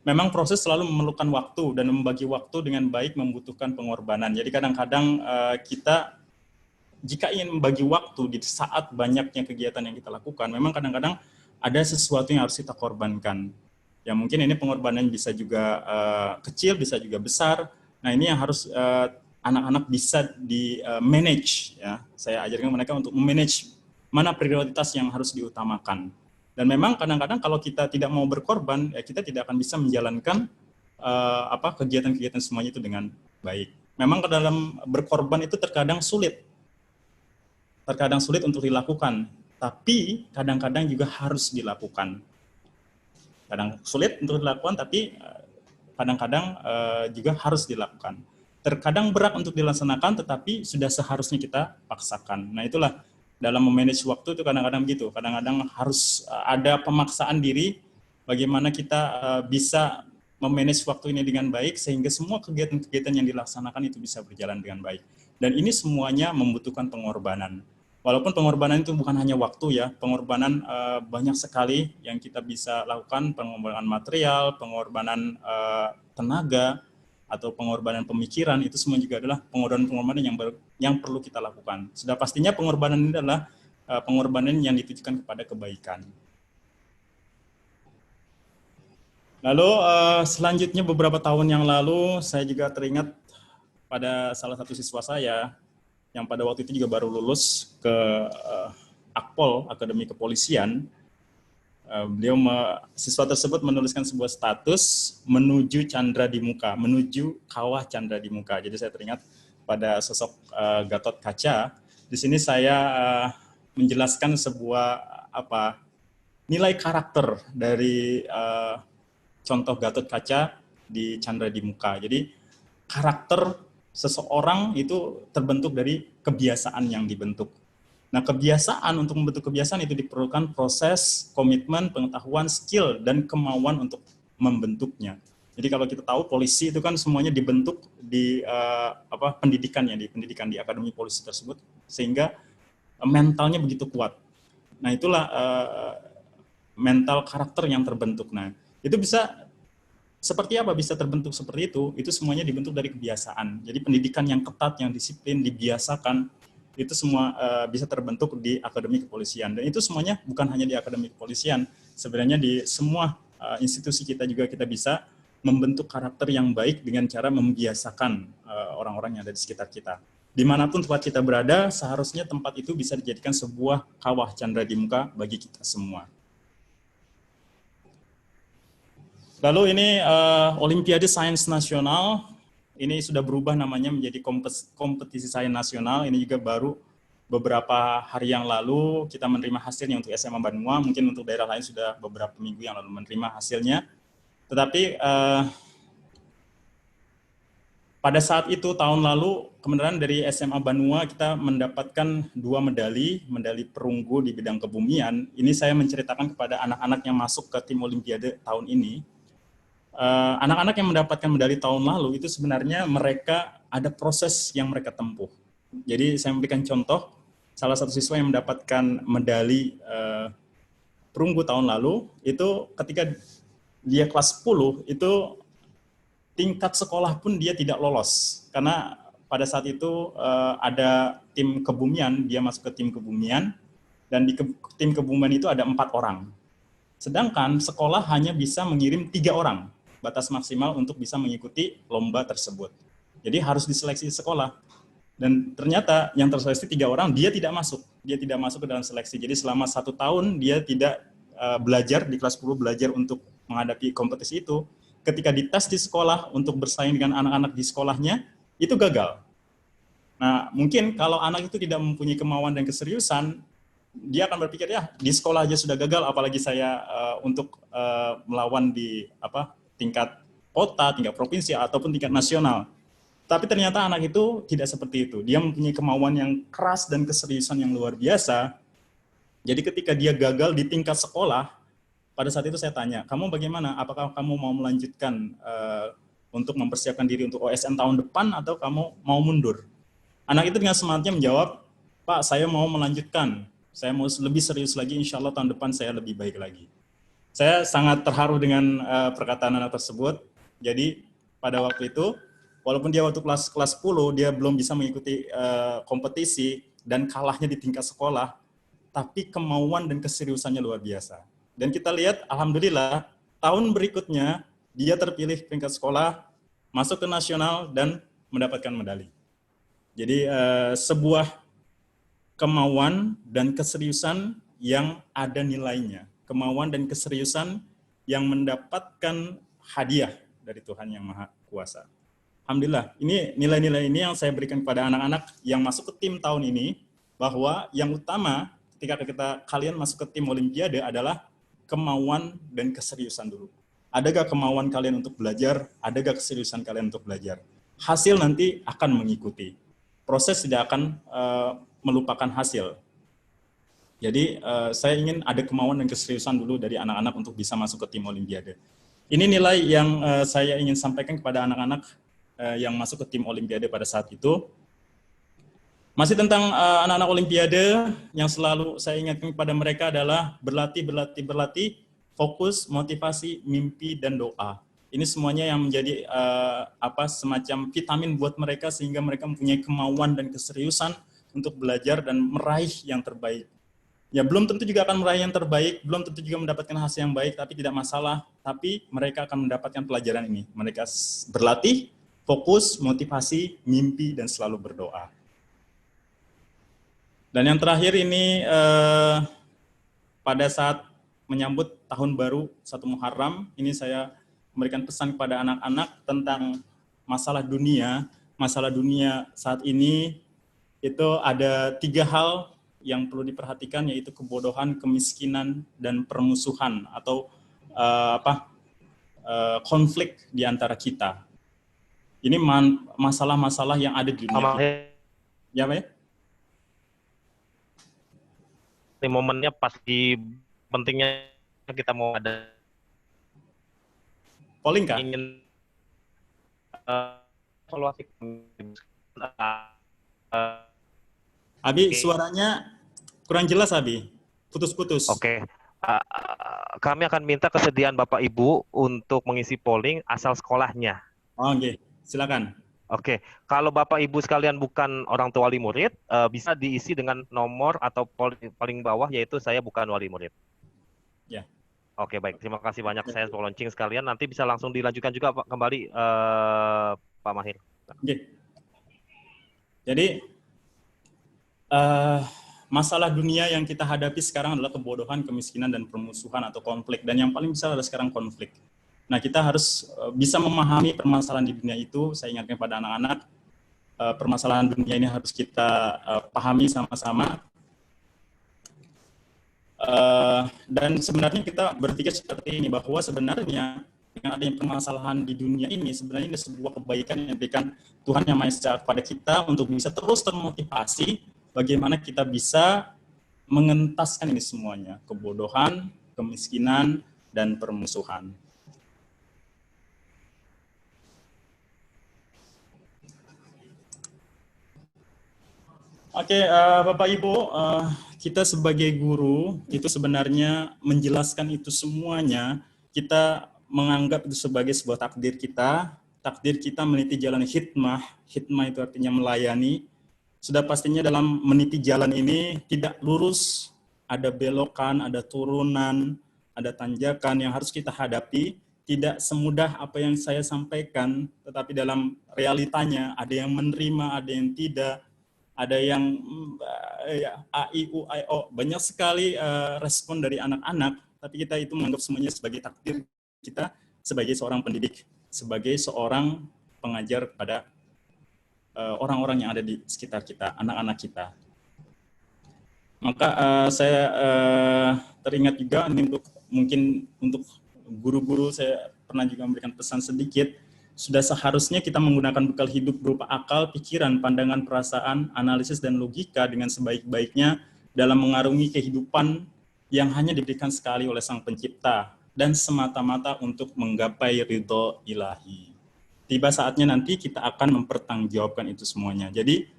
Memang proses selalu memerlukan waktu, dan membagi waktu dengan baik membutuhkan pengorbanan. Jadi kadang-kadang kita jika ingin membagi waktu di saat banyaknya kegiatan yang kita lakukan, memang kadang-kadang ada sesuatu yang harus kita korbankan. Ya mungkin ini pengorbanan bisa juga kecil, bisa juga besar. Nah ini yang harus anak-anak bisa di-manage. Ya. Saya ajarkan mereka untuk memanage mana prioritas yang harus diutamakan. Dan memang kadang-kadang kalau kita tidak mau berkorban, ya kita tidak akan bisa menjalankan kegiatan-kegiatan semuanya itu dengan baik. Memang dalam berkorban itu terkadang sulit untuk dilakukan, tapi kadang-kadang juga harus dilakukan. Kadang sulit untuk dilakukan, tapi kadang-kadang juga harus dilakukan. Terkadang berat untuk dilaksanakan, tetapi sudah seharusnya kita paksakan. Nah itulah dalam memanage waktu itu kadang-kadang begitu. Kadang-kadang harus ada pemaksaan diri, bagaimana kita bisa memanage waktu ini dengan baik, sehingga semua kegiatan-kegiatan yang dilaksanakan itu bisa berjalan dengan baik. Dan ini semuanya membutuhkan pengorbanan. Walaupun pengorbanan itu bukan hanya waktu ya, pengorbanan banyak sekali yang kita bisa lakukan, pengorbanan material, pengorbanan tenaga, atau pengorbanan pemikiran, itu semua juga adalah pengorbanan-pengorbanan yang perlu kita lakukan. Sudah pastinya pengorbanan ini adalah pengorbanan yang ditujukan kepada kebaikan. Lalu selanjutnya beberapa tahun yang lalu saya juga teringat pada salah satu siswa saya yang pada waktu itu juga baru lulus ke Akpol, Akademi Kepolisian. Siswa tersebut menuliskan sebuah status menuju Chandra di Muka, menuju Kawah Chandra di Muka. Jadi saya teringat pada sosok Gatot Kaca. Di sini saya menjelaskan sebuah nilai karakter dari contoh Gatot Kaca di Chandra di Muka. Jadi karakter seseorang itu terbentuk dari kebiasaan yang dibentuk. Nah, kebiasaan, untuk membentuk kebiasaan itu diperlukan proses, komitmen, pengetahuan, skill, dan kemauan untuk membentuknya. Jadi kalau kita tahu polisi itu kan semuanya dibentuk di pendidikannya, di pendidikan di akademi polisi tersebut, sehingga mentalnya begitu kuat. Nah, itulah mental karakter yang terbentuk. Nah, itu bisa seperti apa bisa terbentuk seperti itu? Itu semuanya dibentuk dari kebiasaan. Jadi pendidikan yang ketat, yang disiplin, dibiasakan, itu semua bisa terbentuk di akademi kepolisian. Dan itu semuanya bukan hanya di akademi kepolisian, sebenarnya di semua institusi kita juga kita bisa membentuk karakter yang baik dengan cara membiasakan orang-orang yang ada di sekitar kita. Dimanapun tempat kita berada, seharusnya tempat itu bisa dijadikan sebuah kawah Chandra di Muka bagi kita semua. Lalu ini Olimpiade Sains Nasional. Ini sudah berubah namanya menjadi kompetisi sains nasional. Ini juga baru beberapa hari yang lalu kita menerima hasilnya untuk SMA Banua. Mungkin untuk daerah lain sudah beberapa minggu yang lalu menerima hasilnya. Tetapi pada saat itu tahun lalu kebenaran dari SMA Banua kita mendapatkan 2 medali perunggu di bidang kebumian. Ini saya menceritakan kepada anak-anak yang masuk ke tim Olimpiade tahun ini. Anak-anak yang mendapatkan medali tahun lalu itu sebenarnya mereka ada proses yang mereka tempuh. Jadi saya memberikan contoh, salah satu siswa yang mendapatkan medali perunggu tahun lalu, itu ketika dia kelas 10, itu tingkat sekolah pun dia tidak lolos. Karena pada saat itu ada tim kebumian, dia masuk ke tim kebumian, dan di tim kebumian itu ada 4 orang. Sedangkan sekolah hanya bisa mengirim 3 orang. Batas maksimal untuk bisa mengikuti lomba tersebut. Jadi harus diseleksi di sekolah. Dan ternyata yang terseleksi 3 orang, dia tidak masuk. Dia tidak masuk ke dalam seleksi. Jadi selama 1 tahun dia tidak belajar, di kelas 10 belajar untuk menghadapi kompetisi itu. Ketika dites di sekolah untuk bersaing dengan anak-anak di sekolahnya, itu gagal. Nah, mungkin kalau anak itu tidak mempunyai kemauan dan keseriusan, dia akan berpikir, ya di sekolah aja sudah gagal, apalagi saya untuk melawan di tingkat kota, tingkat provinsi, ataupun tingkat nasional. Tapi ternyata anak itu tidak seperti itu. Dia mempunyai kemauan yang keras dan keseriusan yang luar biasa. Jadi ketika dia gagal di tingkat sekolah, pada saat itu saya tanya, kamu bagaimana? Apakah kamu mau melanjutkan untuk mempersiapkan diri untuk OSN tahun depan, atau kamu mau mundur? Anak itu dengan semangatnya menjawab, Pak, saya mau melanjutkan. Saya mau lebih serius lagi, insya Allah tahun depan saya lebih baik lagi. Saya sangat terharu dengan perkataan anak tersebut. Jadi pada waktu itu, walaupun dia waktu kelas 10, dia belum bisa mengikuti kompetisi dan kalahnya di tingkat sekolah, tapi kemauan dan keseriusannya luar biasa. Dan kita lihat, alhamdulillah, tahun berikutnya dia terpilih peringkat sekolah, masuk ke nasional, dan mendapatkan medali. Jadi sebuah kemauan dan keseriusan yang ada nilainya. Kemauan dan keseriusan yang mendapatkan hadiah dari Tuhan Yang Maha Kuasa. Alhamdulillah, ini nilai-nilai ini yang saya berikan kepada anak-anak yang masuk ke tim tahun ini, bahwa yang utama ketika kalian masuk ke tim Olimpiade adalah kemauan dan keseriusan dulu. Adakah kemauan kalian untuk belajar? Adakah keseriusan kalian untuk belajar? Hasil nanti akan mengikuti. Proses tidak akan melupakan hasil. Jadi saya ingin ada kemauan dan keseriusan dulu dari anak-anak untuk bisa masuk ke tim Olimpiade. Ini nilai yang saya ingin sampaikan kepada anak-anak yang masuk ke tim Olimpiade pada saat itu. Masih tentang anak-anak Olimpiade, yang selalu saya ingatkan kepada mereka adalah berlatih, fokus, motivasi, mimpi, dan doa. Ini semuanya yang menjadi semacam vitamin buat mereka sehingga mereka mempunyai kemauan dan keseriusan untuk belajar dan meraih yang terbaik. Ya belum tentu juga akan meraih yang terbaik, belum tentu juga mendapatkan hasil yang baik, tapi tidak masalah. Tapi mereka akan mendapatkan pelajaran ini. Mereka berlatih, fokus, motivasi, mimpi, dan selalu berdoa. Dan yang terakhir ini pada saat menyambut tahun baru 1 Muharram, ini saya memberikan pesan kepada anak-anak tentang masalah dunia. Masalah dunia saat ini itu ada 3 hal yang perlu diperhatikan, yaitu kebodohan, kemiskinan, dan permusuhan atau konflik di antara kita. Ini masalah-masalah yang ada di dunia kita. Ya, Pak? Ini momennya pas di pentingnya kita mau ada polling kah? Ingin evaluasi. Abi, suaranya kurang jelas, Abi. Putus-putus. Oke. Kami akan minta kesediaan Bapak Ibu untuk mengisi polling asal sekolahnya. Oke, silakan. Oke, kalau Bapak Ibu sekalian bukan orang tua wali murid, bisa diisi dengan nomor atau paling bawah, yaitu saya bukan wali murid. Ya. Oke, baik. Terima kasih banyak saya untuk launching sekalian. Nanti bisa langsung dilanjutkan juga Pak, kembali Pak Mahir. Oke. Jadi masalah dunia yang kita hadapi sekarang adalah kebodohan, kemiskinan, dan permusuhan atau konflik. Dan yang paling besar adalah sekarang konflik. Nah, kita harus bisa memahami permasalahan di dunia itu. Saya ingatkan pada anak-anak, permasalahan dunia ini harus kita pahami sama-sama. Dan sebenarnya kita berpikir seperti ini, bahwa sebenarnya dengan adanya permasalahan di dunia ini, sebenarnya ini sebuah kebaikan yang diberikan Tuhan Yang Maha Esa kepada kita untuk bisa terus termotivasi bagaimana kita bisa mengentaskan ini semuanya, kebodohan, kemiskinan, dan permusuhan. Oke, Bapak Ibu, kita sebagai guru itu sebenarnya menjelaskan itu semuanya, kita menganggap itu sebagai sebuah takdir kita meniti jalan hikmah itu artinya melayani. Sudah pastinya dalam meniti jalan ini tidak lurus, ada belokan, ada turunan, ada tanjakan yang harus kita hadapi. Tidak semudah apa yang saya sampaikan, tetapi dalam realitanya ada yang menerima, ada yang tidak. Ada yang A, I, U, I, O. Banyak sekali respon dari anak-anak, tapi kita itu menganggap semuanya sebagai takdir kita sebagai seorang pendidik, sebagai seorang pengajar kepada orang-orang yang ada di sekitar kita, anak-anak kita. Maka saya teringat juga ini mungkin untuk guru-guru, saya pernah juga memberikan pesan sedikit. Sudah seharusnya kita menggunakan bekal hidup berupa akal, pikiran, pandangan, perasaan, analisis, dan logika dengan sebaik-baiknya dalam mengarungi kehidupan yang hanya diberikan sekali oleh Sang Pencipta dan semata-mata untuk menggapai ridho ilahi. Tiba saatnya nanti kita akan mempertanggungjawabkan itu semuanya. Jadi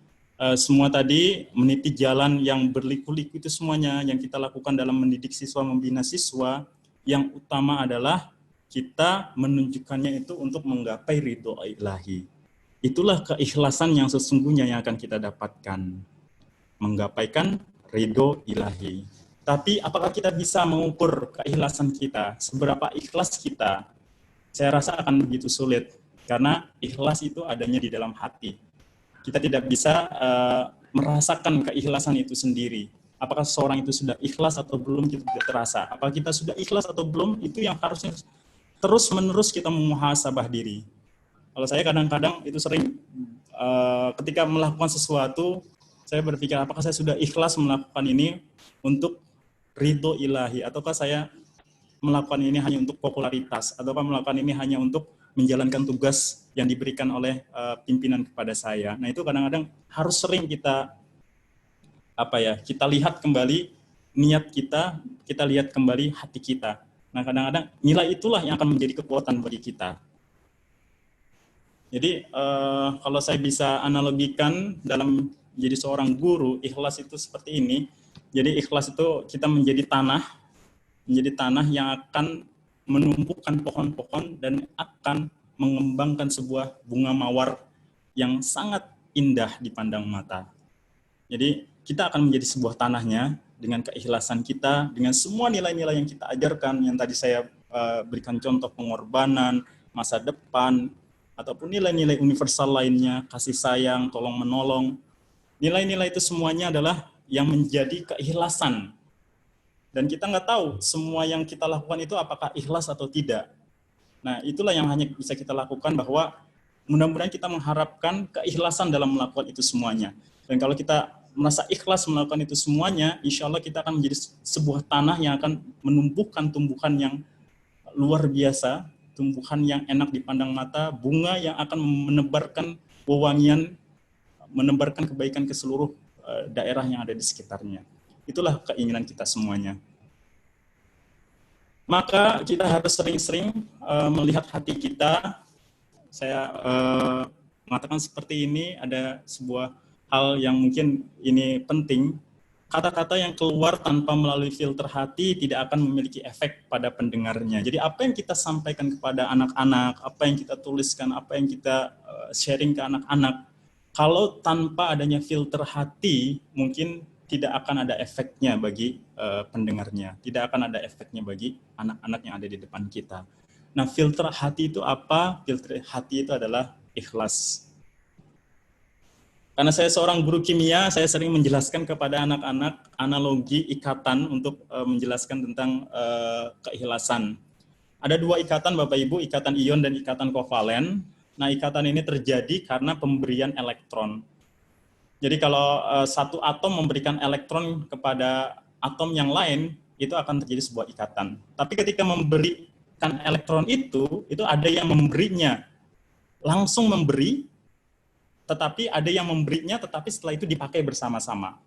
semua tadi meniti jalan yang berliku-liku itu semuanya yang kita lakukan dalam mendidik siswa, membina siswa, yang utama adalah kita menunjukkannya itu untuk menggapai ridho ilahi. Itulah keikhlasan yang sesungguhnya yang akan kita dapatkan. Menggapaikan ridho ilahi. Tapi apakah kita bisa mengukur keikhlasan kita? Seberapa ikhlas kita? Saya rasa akan begitu sulit. Karena ikhlas itu adanya di dalam hati. Kita tidak bisa merasakan keikhlasan itu sendiri. Apakah seseorang itu sudah ikhlas atau belum, kita tidak terasa. Apakah kita sudah ikhlas atau belum, itu yang harusnya terus-menerus kita memuhasabah diri. Kalau saya kadang-kadang itu sering ketika melakukan sesuatu, saya berpikir apakah saya sudah ikhlas melakukan ini untuk ridho ilahi, ataukah saya melakukan ini hanya untuk popularitas, ataukah melakukan ini hanya untuk menjalankan tugas yang diberikan oleh pimpinan kepada saya. Nah itu kadang-kadang harus sering kita kita lihat kembali niat kita lihat kembali hati kita. Nah, kadang-kadang nilai itulah yang akan menjadi kekuatan bagi kita. Jadi, kalau saya bisa analogikan dalam menjadi seorang guru, ikhlas itu seperti ini. Jadi, ikhlas itu kita menjadi tanah yang akan menumbuhkan pohon-pohon dan akan mengembangkan sebuah bunga mawar yang sangat indah dipandang mata. Jadi kita akan menjadi sebuah tanahnya dengan keikhlasan kita, dengan semua nilai-nilai yang kita ajarkan, yang tadi saya berikan contoh pengorbanan, masa depan, ataupun nilai-nilai universal lainnya, kasih sayang, tolong menolong. Nilai-nilai itu semuanya adalah yang menjadi keikhlasan. Dan kita nggak tahu semua yang kita lakukan itu apakah ikhlas atau tidak. Nah, itulah yang hanya bisa kita lakukan, bahwa mudah-mudahan kita mengharapkan keikhlasan dalam melakukan itu semuanya. Dan kalau kita merasa ikhlas melakukan itu semuanya, insya Allah kita akan menjadi sebuah tanah yang akan menumbuhkan tumbuhan yang luar biasa, tumbuhan yang enak dipandang mata, bunga yang akan menebarkan wewangian, menebarkan kebaikan ke seluruh daerah yang ada di sekitarnya. Itulah keinginan kita semuanya. Maka kita harus sering-sering melihat hati kita. Saya mengatakan seperti ini, ada sebuah hal yang mungkin ini penting. Kata-kata yang keluar tanpa melalui filter hati tidak akan memiliki efek pada pendengarnya. Jadi apa yang kita sampaikan kepada anak-anak, apa yang kita tuliskan, apa yang kita sharing ke anak-anak, kalau tanpa adanya filter hati, mungkin tidak akan ada efeknya bagi pendengarnya, tidak akan ada efeknya bagi anak-anak yang ada di depan kita. Nah, filter hati itu apa? Filter hati itu adalah ikhlas. Karena saya seorang guru kimia, saya sering menjelaskan kepada anak-anak analogi ikatan untuk menjelaskan tentang keikhlasan. Ada dua ikatan, Bapak Ibu, ikatan ion dan ikatan kovalen. Nah, ikatan ini terjadi karena pemberian elektron. Jadi kalau satu atom memberikan elektron kepada atom yang lain, itu akan terjadi sebuah ikatan. Tapi ketika memberikan elektron itu ada yang memberinya langsung memberi, tetapi ada yang memberinya tetapi setelah itu dipakai bersama-sama.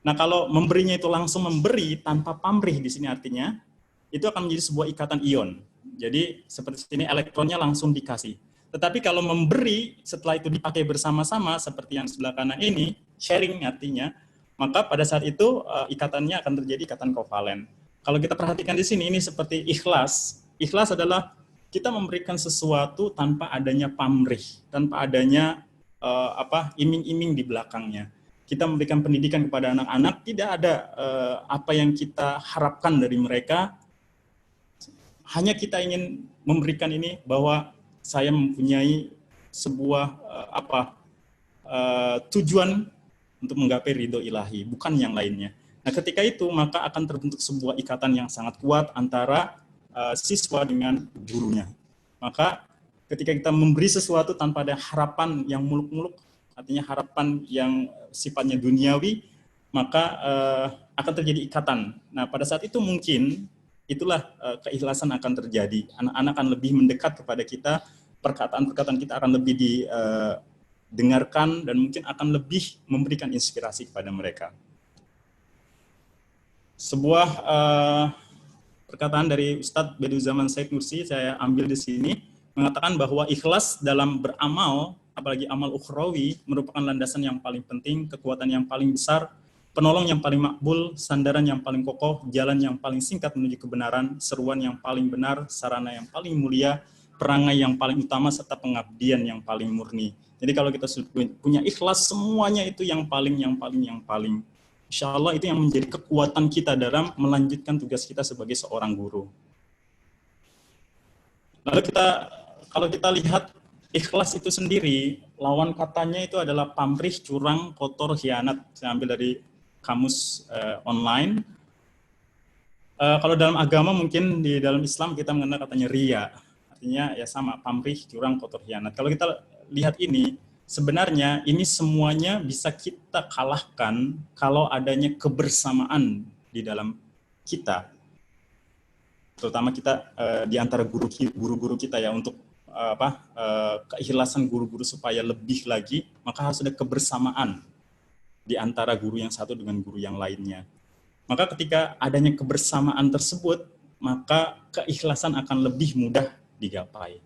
Nah, kalau memberinya itu langsung memberi tanpa pamrih di sini artinya, itu akan menjadi sebuah ikatan ion. Jadi seperti ini elektronnya langsung dikasih. Tetapi kalau memberi setelah itu dipakai bersama-sama seperti yang sebelah kanan ini, sharing artinya, maka pada saat itu ikatannya akan terjadi ikatan kovalen. Kalau kita perhatikan di sini, ini seperti ikhlas. Ikhlas adalah kita memberikan sesuatu tanpa adanya pamrih, tanpa adanya iming-iming di belakangnya. Kita memberikan pendidikan kepada anak-anak, tidak ada apa yang kita harapkan dari mereka. Hanya kita ingin memberikan ini bahwa saya mempunyai sebuah tujuan untuk menggapai ridho ilahi, bukan yang lainnya. Nah, ketika itu maka akan terbentuk sebuah ikatan yang sangat kuat antara siswa dengan gurunya. Maka ketika kita memberi sesuatu tanpa ada harapan yang muluk-muluk, artinya harapan yang sifatnya duniawi, maka akan terjadi ikatan. Nah, pada saat itu mungkin itulah keikhlasan akan terjadi. Anak-anak akan lebih mendekat kepada kita, perkataan-perkataan kita akan lebih didengarkan, dan mungkin akan lebih memberikan inspirasi kepada mereka. Sebuah perkataan dari Ustadz Bediüzzaman Said Nursi, saya ambil di sini, mengatakan bahwa ikhlas dalam beramal, apalagi amal ukhrawi, merupakan landasan yang paling penting, kekuatan yang paling besar, penolong yang paling makbul, sandaran yang paling kokoh, jalan yang paling singkat menuju kebenaran, seruan yang paling benar, sarana yang paling mulia, perangai yang paling utama, serta pengabdian yang paling murni. Jadi kalau kita punya ikhlas, semuanya itu yang paling. Insya Allah itu yang menjadi kekuatan kita dalam melanjutkan tugas kita sebagai seorang guru. Lalu kalau kita lihat ikhlas itu sendiri, lawan katanya itu adalah pamrih, curang, kotor, khianat. Saya ambil dari kamus online. Kalau dalam agama mungkin di dalam Islam kita mengenal katanya riya. Artinya ya sama, pamrih, curang, kotor, khianat. Kalau kita lihat ini, sebenarnya ini semuanya bisa kita kalahkan kalau adanya kebersamaan di dalam kita. Terutama kita di antara guru-guru kita ya, untuk keikhlasan guru-guru supaya lebih lagi, maka harus ada kebersamaan di antara guru yang satu dengan guru yang lainnya. Maka ketika adanya kebersamaan tersebut, maka keikhlasan akan lebih mudah digapai.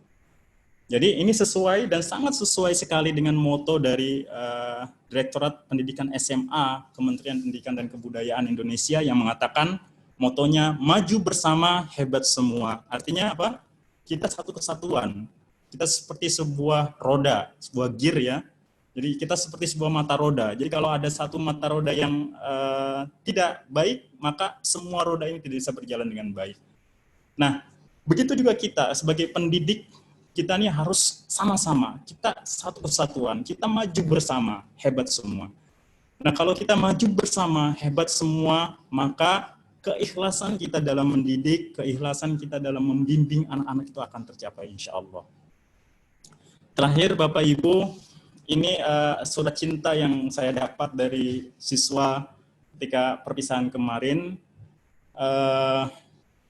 Jadi ini sesuai dan sangat sesuai sekali dengan moto dari Direktorat Pendidikan SMA Kementerian Pendidikan dan Kebudayaan Indonesia yang mengatakan motonya maju bersama, hebat semua. Artinya apa? Kita satu kesatuan. Kita seperti sebuah roda, sebuah gear ya. Jadi kita seperti sebuah mata roda. Jadi kalau ada satu mata roda yang tidak baik, maka semua roda ini tidak bisa berjalan dengan baik. Nah, begitu juga kita sebagai pendidik, kita ini harus sama-sama. Kita satu kesatuan, kita maju bersama, hebat semua. Nah, kalau kita maju bersama, hebat semua, maka keikhlasan kita dalam mendidik, keikhlasan kita dalam membimbing anak-anak itu akan tercapai insya Allah. Terakhir Bapak Ibu, ini surat cinta yang saya dapat dari siswa ketika perpisahan kemarin.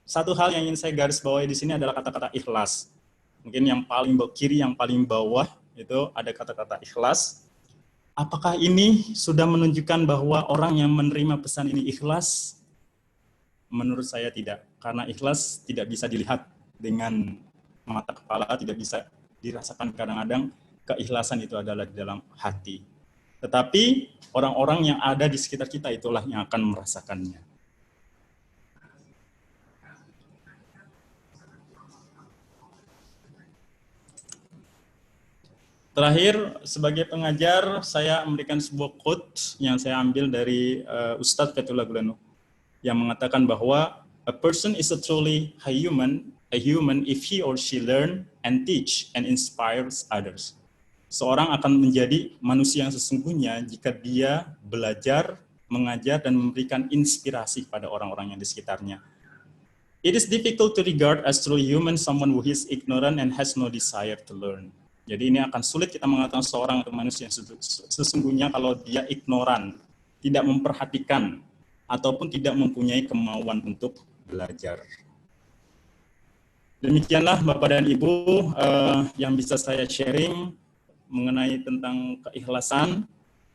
Satu hal yang ingin saya garis bawahi di sini adalah kata-kata ikhlas. Mungkin yang paling kiri, yang paling bawah itu ada kata-kata ikhlas. Apakah ini sudah menunjukkan bahwa orang yang menerima pesan ini ikhlas? Menurut saya tidak, karena ikhlas tidak bisa dilihat dengan mata kepala, tidak bisa dirasakan kadang-kadang. Keikhlasan itu adalah di dalam hati. Tetapi orang-orang yang ada di sekitar kita itulah yang akan merasakannya. Terakhir, sebagai pengajar, saya memberikan sebuah quote yang saya ambil dari Ustadz Fethullah Gulen yang mengatakan bahwa a person is a truly a human if he or she learn and teach and inspires others. Seorang akan menjadi manusia yang sesungguhnya jika dia belajar, mengajar, dan memberikan inspirasi pada orang-orang yang di sekitarnya. It is difficult to regard as truly human someone who is ignorant and has no desire to learn. Jadi ini akan sulit kita mengatakan seorang atau manusia yang sesungguhnya kalau dia ignoran, tidak memperhatikan, ataupun tidak mempunyai kemauan untuk belajar. Demikianlah Bapak dan Ibu yang bisa saya sharing mengenai tentang keikhlasan.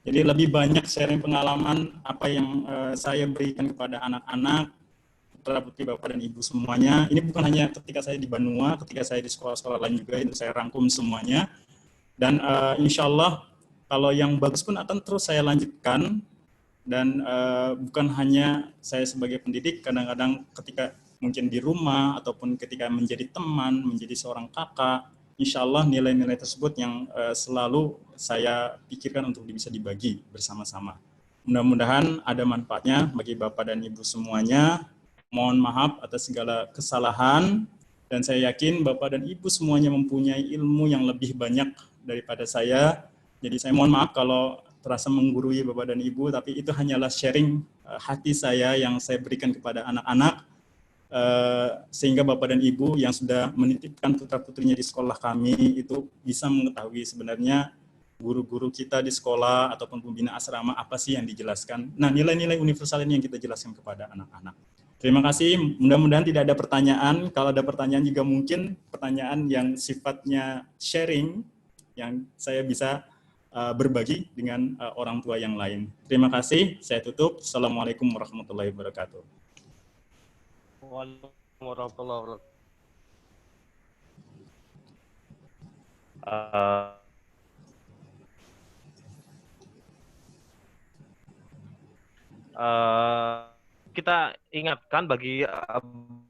Jadi lebih banyak sharing pengalaman apa yang saya berikan kepada anak-anak, putra-putri Bapak dan Ibu semuanya. Ini bukan hanya ketika saya di Banua, ketika saya di sekolah-sekolah lain juga, itu saya rangkum semuanya. Dan insya Allah kalau yang bagus pun akan terus saya lanjutkan. Dan bukan hanya saya sebagai pendidik, kadang-kadang ketika mungkin di rumah, ataupun ketika menjadi teman, menjadi seorang kakak, insya Allah nilai-nilai tersebut yang selalu saya pikirkan untuk bisa dibagi bersama-sama. Mudah-mudahan ada manfaatnya bagi Bapak dan Ibu semuanya. Mohon maaf atas segala kesalahan, dan saya yakin Bapak dan Ibu semuanya mempunyai ilmu yang lebih banyak daripada saya. Jadi saya mohon maaf kalau terasa menggurui Bapak dan Ibu, tapi itu hanyalah sharing hati saya yang saya berikan kepada anak-anak, sehingga Bapak dan Ibu yang sudah menitipkan putra-putrinya di sekolah kami itu bisa mengetahui sebenarnya guru-guru kita di sekolah ataupun pembina asrama apa sih yang dijelaskan. Nah, nilai-nilai universal ini yang kita jelaskan kepada anak-anak. Terima kasih, mudah-mudahan tidak ada pertanyaan. Kalau ada pertanyaan juga mungkin pertanyaan yang sifatnya sharing, yang saya bisa berbagi dengan orang tua yang lain. Terima kasih, saya tutup. Assalamualaikum warahmatullahi wabarakatuh. Waalaikumsalam warahmatullahi wabarakatuh. Kita ingatkan bagi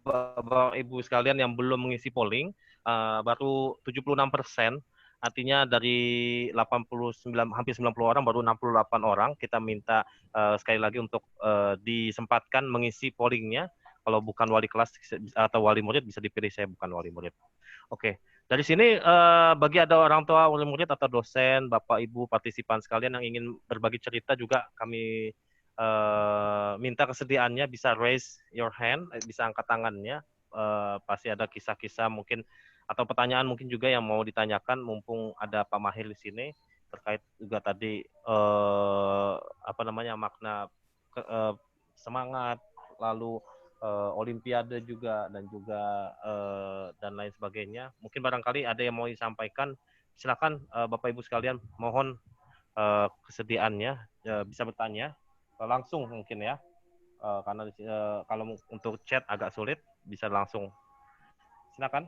Bapak Ibu sekalian yang belum mengisi polling, baru 76%, artinya dari 89, hampir 90 orang, baru 68 orang. Kita minta sekali lagi untuk disempatkan mengisi pollingnya. Kalau bukan wali kelas atau wali murid bisa dipilih, saya bukan wali murid. Oke, dari sini bagi ada orang tua, wali murid atau dosen, Bapak Ibu partisipan sekalian yang ingin berbagi cerita juga kami minta kesediaannya, bisa raise your hand, bisa angkat tangannya. Pasti ada kisah-kisah mungkin atau pertanyaan mungkin juga yang mau ditanyakan, mumpung ada Pak Mahir di sini terkait juga tadi makna semangat, lalu olimpiade juga, dan juga dan lain sebagainya. Mungkin barangkali ada yang mau disampaikan, silakan Bapak Ibu sekalian, mohon kesediaannya bisa bertanya langsung mungkin ya, karena kalau untuk chat agak sulit, bisa langsung. Silakan.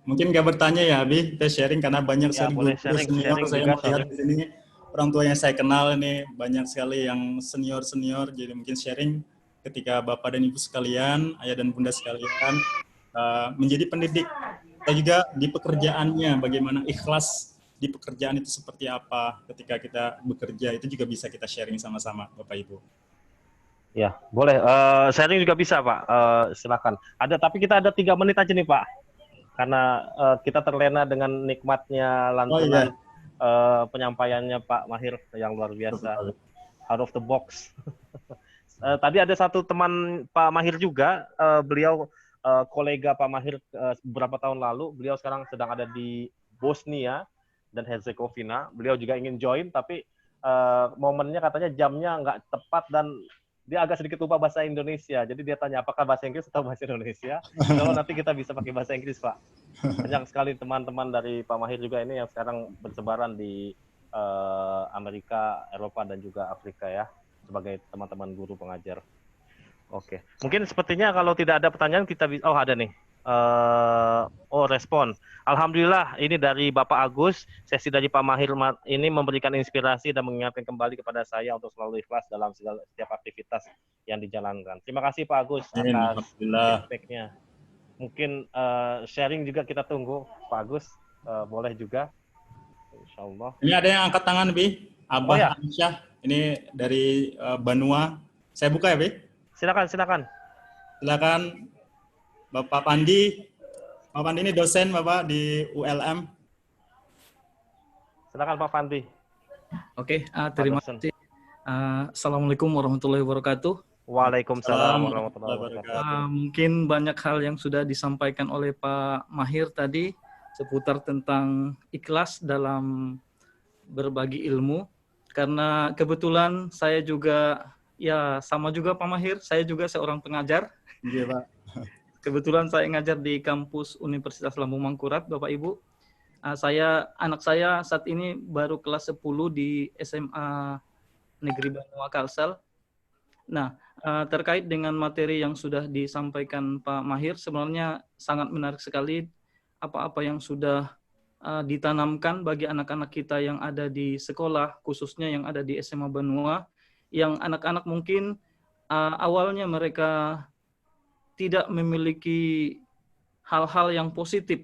Mungkin nggak bertanya ya, Abi, kita sharing karena banyak ya, sekali senior saya juga, melihat di sini orang tua yang saya kenal ini banyak sekali yang senior, jadi mungkin sharing ketika Bapak dan Ibu sekalian, ayah dan bunda sekalian, menjadi pendidik. Kita juga di pekerjaannya, bagaimana ikhlas di pekerjaan itu seperti apa. Ketika kita bekerja, itu juga bisa kita sharing sama-sama, Bapak Ibu. Ya, boleh. Sharing juga bisa, Pak. Silakan. Tapi kita ada 3 menit aja nih, Pak. Karena kita terlena dengan nikmatnya lantunan penyampaiannya Pak Mahir yang luar biasa. Out of the box. Tadi ada satu teman Pak Mahir juga, beliau kolega Pak Mahir beberapa tahun lalu. Beliau sekarang sedang ada di Bosnia dan Herzegovina. Beliau juga ingin join, tapi momennya katanya jamnya nggak tepat dan dia agak sedikit lupa bahasa Indonesia. Jadi dia tanya apakah bahasa Inggris atau bahasa Indonesia. Kalau nanti kita bisa pakai bahasa Inggris, Pak. Banyak sekali teman-teman dari Pak Mahir juga ini yang sekarang bersebaran di Amerika, Eropa, dan juga Afrika ya, sebagai teman-teman guru pengajar. Oke, mungkin sepertinya kalau tidak ada pertanyaan kita bisa. Oh, ada nih. Respon. Alhamdulillah, ini dari Bapak Agus. Sesi dari Pak Mahir ini memberikan inspirasi dan mengingatkan kembali kepada saya untuk selalu ikhlas dalam setiap aktivitas yang dijalankan. Terima kasih Pak Agus atas feedback-nya. Mungkin sharing juga kita tunggu, Pak Agus. Boleh juga. Insya Allah. Ini ada yang angkat tangan, Bi. Abah Aisyah. Ini dari Banua. Saya buka ya, Bi. Silakan. Silakan, Bapak Pandi. Bapak Pandi ini dosen, Bapak, di ULM. Silakan Pak Pandi. Oke, terima kasih. Assalamualaikum warahmatullahi wabarakatuh. Waalaikumsalam warahmatullahi wabarakatuh. Mungkin banyak hal yang sudah disampaikan oleh Pak Mahir tadi seputar tentang ikhlas dalam berbagi ilmu. Karena kebetulan saya juga, ya sama juga Pak Mahir, saya juga seorang pengajar. Iya, Pak. Kebetulan saya ngajar di kampus Universitas Lambung Mangkurat, Bapak Ibu. Anak saya saat ini baru kelas 10 di SMA Negeri Banua Kalsel. Nah, terkait dengan materi yang sudah disampaikan Pak Mahir, sebenarnya sangat menarik sekali apa-apa yang sudah ditanamkan bagi anak-anak kita yang ada di sekolah, khususnya yang ada di SMA Banua, yang anak-anak mungkin awalnya mereka tidak memiliki hal-hal yang positif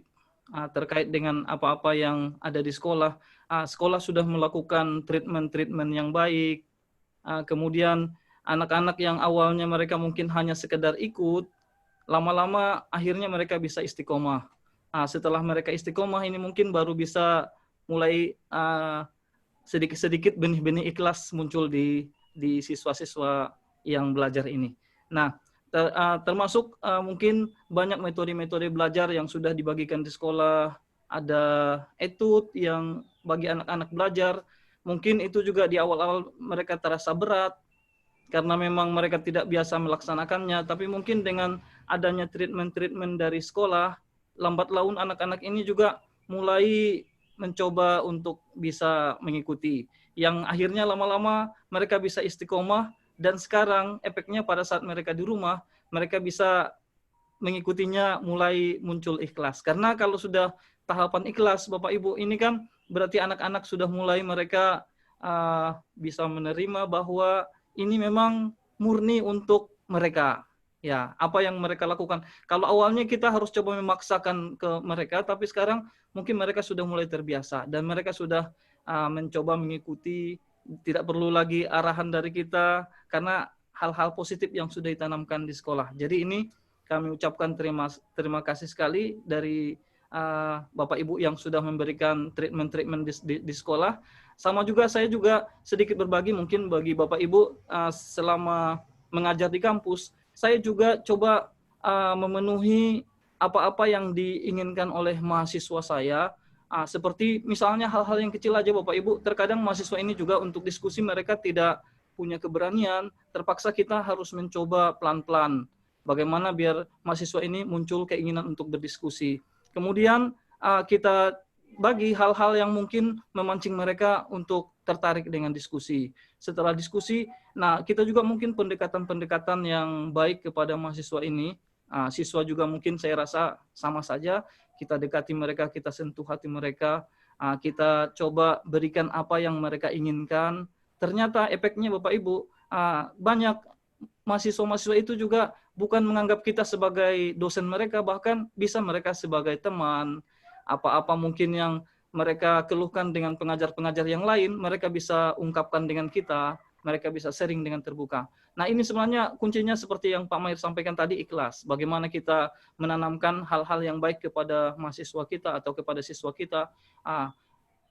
terkait dengan apa-apa yang ada di sekolah. Sekolah sudah melakukan treatment yang baik. Kemudian anak-anak yang awalnya mereka mungkin hanya sekedar ikut, lama-lama akhirnya mereka bisa istiqomah. Setelah mereka istiqomah ini mungkin baru bisa mulai sedikit-sedikit benih-benih ikhlas muncul di siswa-siswa yang belajar ini. Nah, termasuk mungkin banyak metode-metode belajar yang sudah dibagikan di sekolah, ada etude yang bagi anak-anak belajar, mungkin itu juga di awal-awal mereka terasa berat, karena memang mereka tidak biasa melaksanakannya, tapi mungkin dengan adanya treatment dari sekolah, lambat laun anak-anak ini juga mulai mencoba untuk bisa mengikuti, yang akhirnya lama-lama mereka bisa istiqomah. Dan sekarang efeknya pada saat mereka di rumah, mereka bisa mengikutinya mulai muncul ikhlas. Karena kalau sudah tahapan ikhlas, Bapak Ibu, ini kan berarti anak-anak sudah mulai mereka bisa menerima bahwa ini memang murni untuk mereka. Ya, apa yang mereka lakukan. Kalau awalnya kita harus coba memaksakan ke mereka, tapi sekarang mungkin mereka sudah mulai terbiasa dan mereka sudah mencoba mengikuti. Tidak perlu lagi arahan dari kita karena hal-hal positif yang sudah ditanamkan di sekolah. Jadi ini kami ucapkan terima kasih sekali dari Bapak Ibu yang sudah memberikan treatment di sekolah. Sama juga saya juga sedikit berbagi mungkin bagi Bapak Ibu selama mengajar di kampus, saya juga coba memenuhi apa-apa yang diinginkan oleh mahasiswa saya. Seperti misalnya hal-hal yang kecil aja Bapak Ibu, terkadang mahasiswa ini juga untuk diskusi mereka tidak punya keberanian, terpaksa kita harus mencoba pelan-pelan bagaimana biar mahasiswa ini muncul keinginan untuk berdiskusi. Kemudian kita bagi hal-hal yang mungkin memancing mereka untuk tertarik dengan diskusi. Setelah diskusi, nah kita juga mungkin pendekatan-pendekatan yang baik kepada mahasiswa ini. Siswa juga mungkin saya rasa sama saja, kita dekati mereka, kita sentuh hati mereka, kita coba berikan apa yang mereka inginkan. Ternyata efeknya Bapak Ibu, banyak mahasiswa-mahasiswa itu juga bukan menganggap kita sebagai dosen mereka, bahkan bisa mereka sebagai teman. Apa-apa mungkin yang mereka keluhkan dengan pengajar-pengajar yang lain, mereka bisa ungkapkan dengan kita, mereka bisa sharing dengan terbuka. Nah, ini sebenarnya kuncinya seperti yang Pak Mahir sampaikan tadi, ikhlas. Bagaimana kita menanamkan hal-hal yang baik kepada mahasiswa kita atau kepada siswa kita.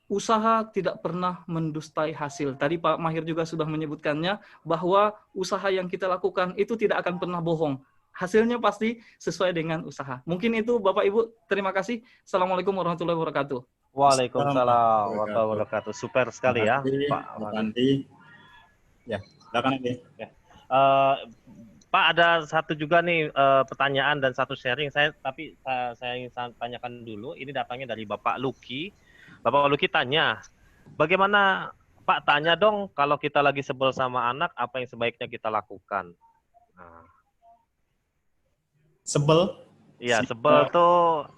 Usaha tidak pernah mendustai hasil. Tadi Pak Mahir juga sudah menyebutkannya, bahwa usaha yang kita lakukan itu tidak akan pernah bohong. Hasilnya pasti sesuai dengan usaha. Mungkin itu Bapak Ibu, terima kasih. Assalamualaikum warahmatullahi wabarakatuh. Waalaikumsalam warahmatullahi wabarakatuh. Super sekali ya, Pak Andi. Ya, silakan Andi. Ya. Pak, ada satu juga nih pertanyaan dan satu sharing tapi saya ingin tanyakan dulu. Ini datangnya dari Bapak Luki. Bapak Luki tanya, bagaimana Pak, tanya dong kalau kita lagi sebel sama anak, apa yang sebaiknya kita lakukan? Nah. Sebel? Iya, sebel tuh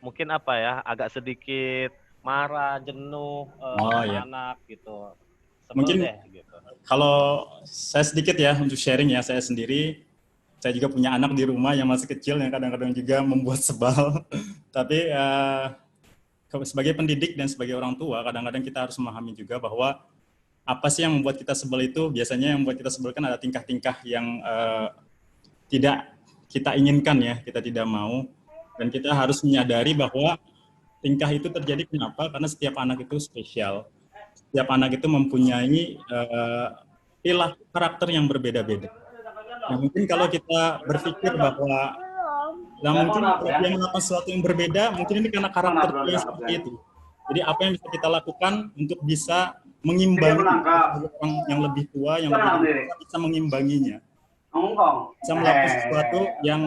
mungkin apa ya, agak sedikit marah, jenuh sama anak gitu. Sebel mungkin deh, gitu. Kalau saya sedikit ya untuk sharing ya, saya sendiri, saya juga punya anak di rumah yang masih kecil yang kadang-kadang juga membuat sebal. Tapi sebagai pendidik dan sebagai orang tua, kadang-kadang kita harus memahami juga bahwa apa sih yang membuat kita sebel itu, biasanya yang membuat kita sebel kan ada tingkah-tingkah yang tidak kita inginkan ya, kita tidak mau. Dan kita harus menyadari bahwa tingkah itu terjadi kenapa? Karena setiap anak itu spesial. Setiap anak itu mempunyai perilaku karakter yang berbeda-beda. Nah, mungkin kalau kita berpikir bahwa mungkin dia melakukan sesuatu yang berbeda, mungkin ini karena karakter dia seperti itu. Jadi apa yang bisa kita lakukan untuk bisa mengimbangi orang yang lebih tua, yang lebih dewasa, bisa mengimbanginya. Bisa melakukan sesuatu yang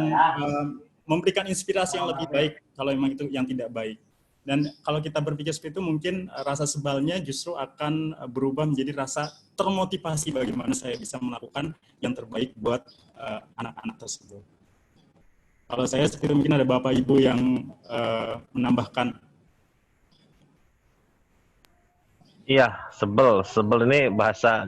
memberikan inspirasi yang lebih baik kalau memang itu yang tidak baik. Dan kalau kita berpikir seperti itu, mungkin rasa sebalnya justru akan berubah menjadi rasa termotivasi bagaimana saya bisa melakukan yang terbaik buat anak-anak tersebut. Kalau saya seperti mungkin ada Bapak Ibu yang menambahkan. Iya, sebel ini bahasa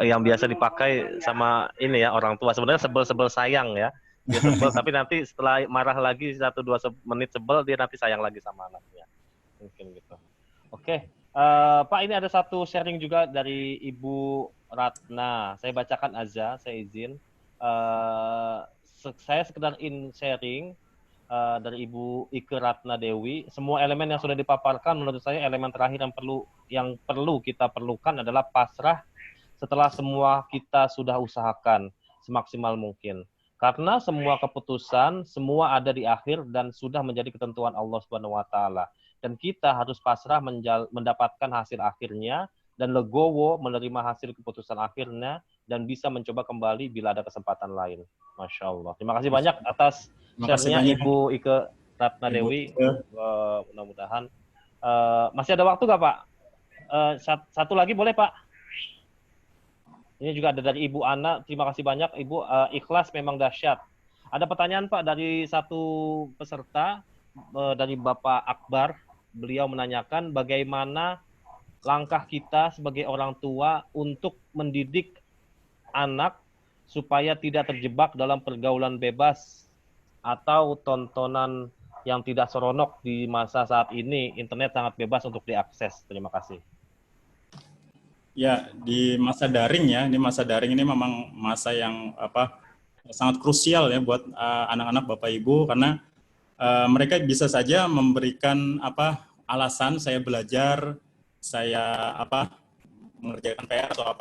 yang biasa dipakai sama ini ya, orang tua. Sebenarnya sebel sayang ya. Dia sebel, tapi nanti setelah marah lagi 1-2 menit sebel, dia nanti sayang lagi sama anaknya. Mungkin gitu. Oke, Pak, ini ada satu sharing juga dari Ibu Ratna. Saya bacakan aja, saya izin. Saya sekedar sharing dari Ibu Ike Ratna Dewi. Semua elemen yang sudah dipaparkan, menurut saya elemen terakhir yang perlu kita perlukan adalah pasrah setelah semua kita sudah usahakan semaksimal mungkin. Karena semua keputusan, semua ada di akhir dan sudah menjadi ketentuan Allah Subhanahu wa taala. Dan kita harus pasrah mendapatkan hasil akhirnya dan legowo menerima hasil keputusan akhirnya dan bisa mencoba kembali bila ada kesempatan lain. Masya Allah. Terima kasih banyak atas share-nya Ibu Ike Ratna Dewi. Mudah-mudahan. Masih ada waktu nggak Pak? Satu lagi boleh Pak? Ini juga ada dari Ibu Ana, terima kasih banyak Ibu. Ikhlas memang dahsyat. Ada pertanyaan Pak dari satu peserta, dari Bapak Akbar. Beliau menanyakan bagaimana langkah kita sebagai orang tua untuk mendidik anak supaya tidak terjebak dalam pergaulan bebas atau tontonan yang tidak seronok di masa saat ini. Internet sangat bebas untuk diakses. Terima kasih. Ya, di masa daring ya, ini memang masa yang sangat krusial ya buat anak-anak Bapak Ibu, karena mereka bisa saja memberikan alasan saya belajar, saya mengerjakan PR atau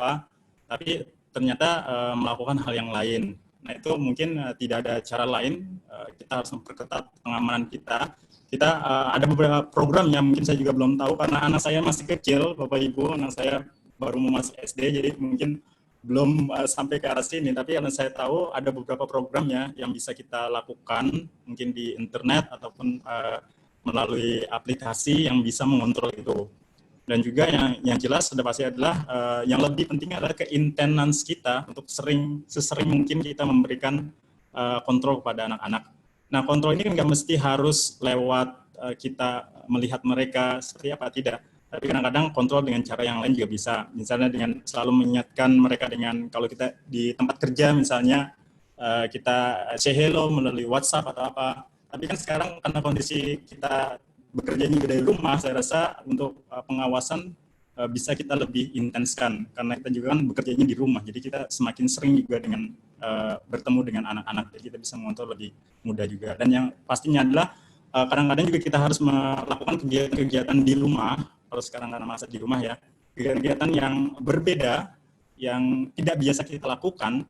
tapi ternyata melakukan hal yang lain. Nah, itu mungkin tidak ada cara lain, kita harus memperketat pengamanan kita. Kita ada beberapa program yang mungkin saya juga belum tahu karena anak saya masih kecil, Bapak Ibu, anak saya baru mau masuk SD, jadi mungkin belum sampai ke arah sini. Tapi yang saya tahu ada beberapa programnya yang bisa kita lakukan, mungkin di internet ataupun melalui aplikasi yang bisa mengontrol itu. Dan juga yang jelas sudah pasti adalah yang lebih penting adalah keintenans kita untuk sesering mungkin kita memberikan kontrol kepada anak-anak. Nah, kontrol ini kan nggak mesti harus lewat kita melihat mereka seperti apa, tidak. Tapi kadang-kadang kontrol dengan cara yang lain juga bisa. Misalnya dengan selalu mengingatkan mereka dengan kalau kita di tempat kerja misalnya kita say hello melalui WhatsApp atau apa. Tapi kan sekarang karena kondisi kita bekerja juga dari rumah, saya rasa untuk pengawasan bisa kita lebih intenskan karena kita juga kan bekerjanya di rumah. Jadi kita semakin sering juga dengan bertemu dengan anak-anak, jadi kita bisa mengontrol lebih mudah juga. Dan yang pastinya adalah kadang-kadang juga kita harus melakukan kegiatan-kegiatan di rumah. Kalau sekarang karena masa di rumah ya, kegiatan-kegiatan yang berbeda, yang tidak biasa kita lakukan.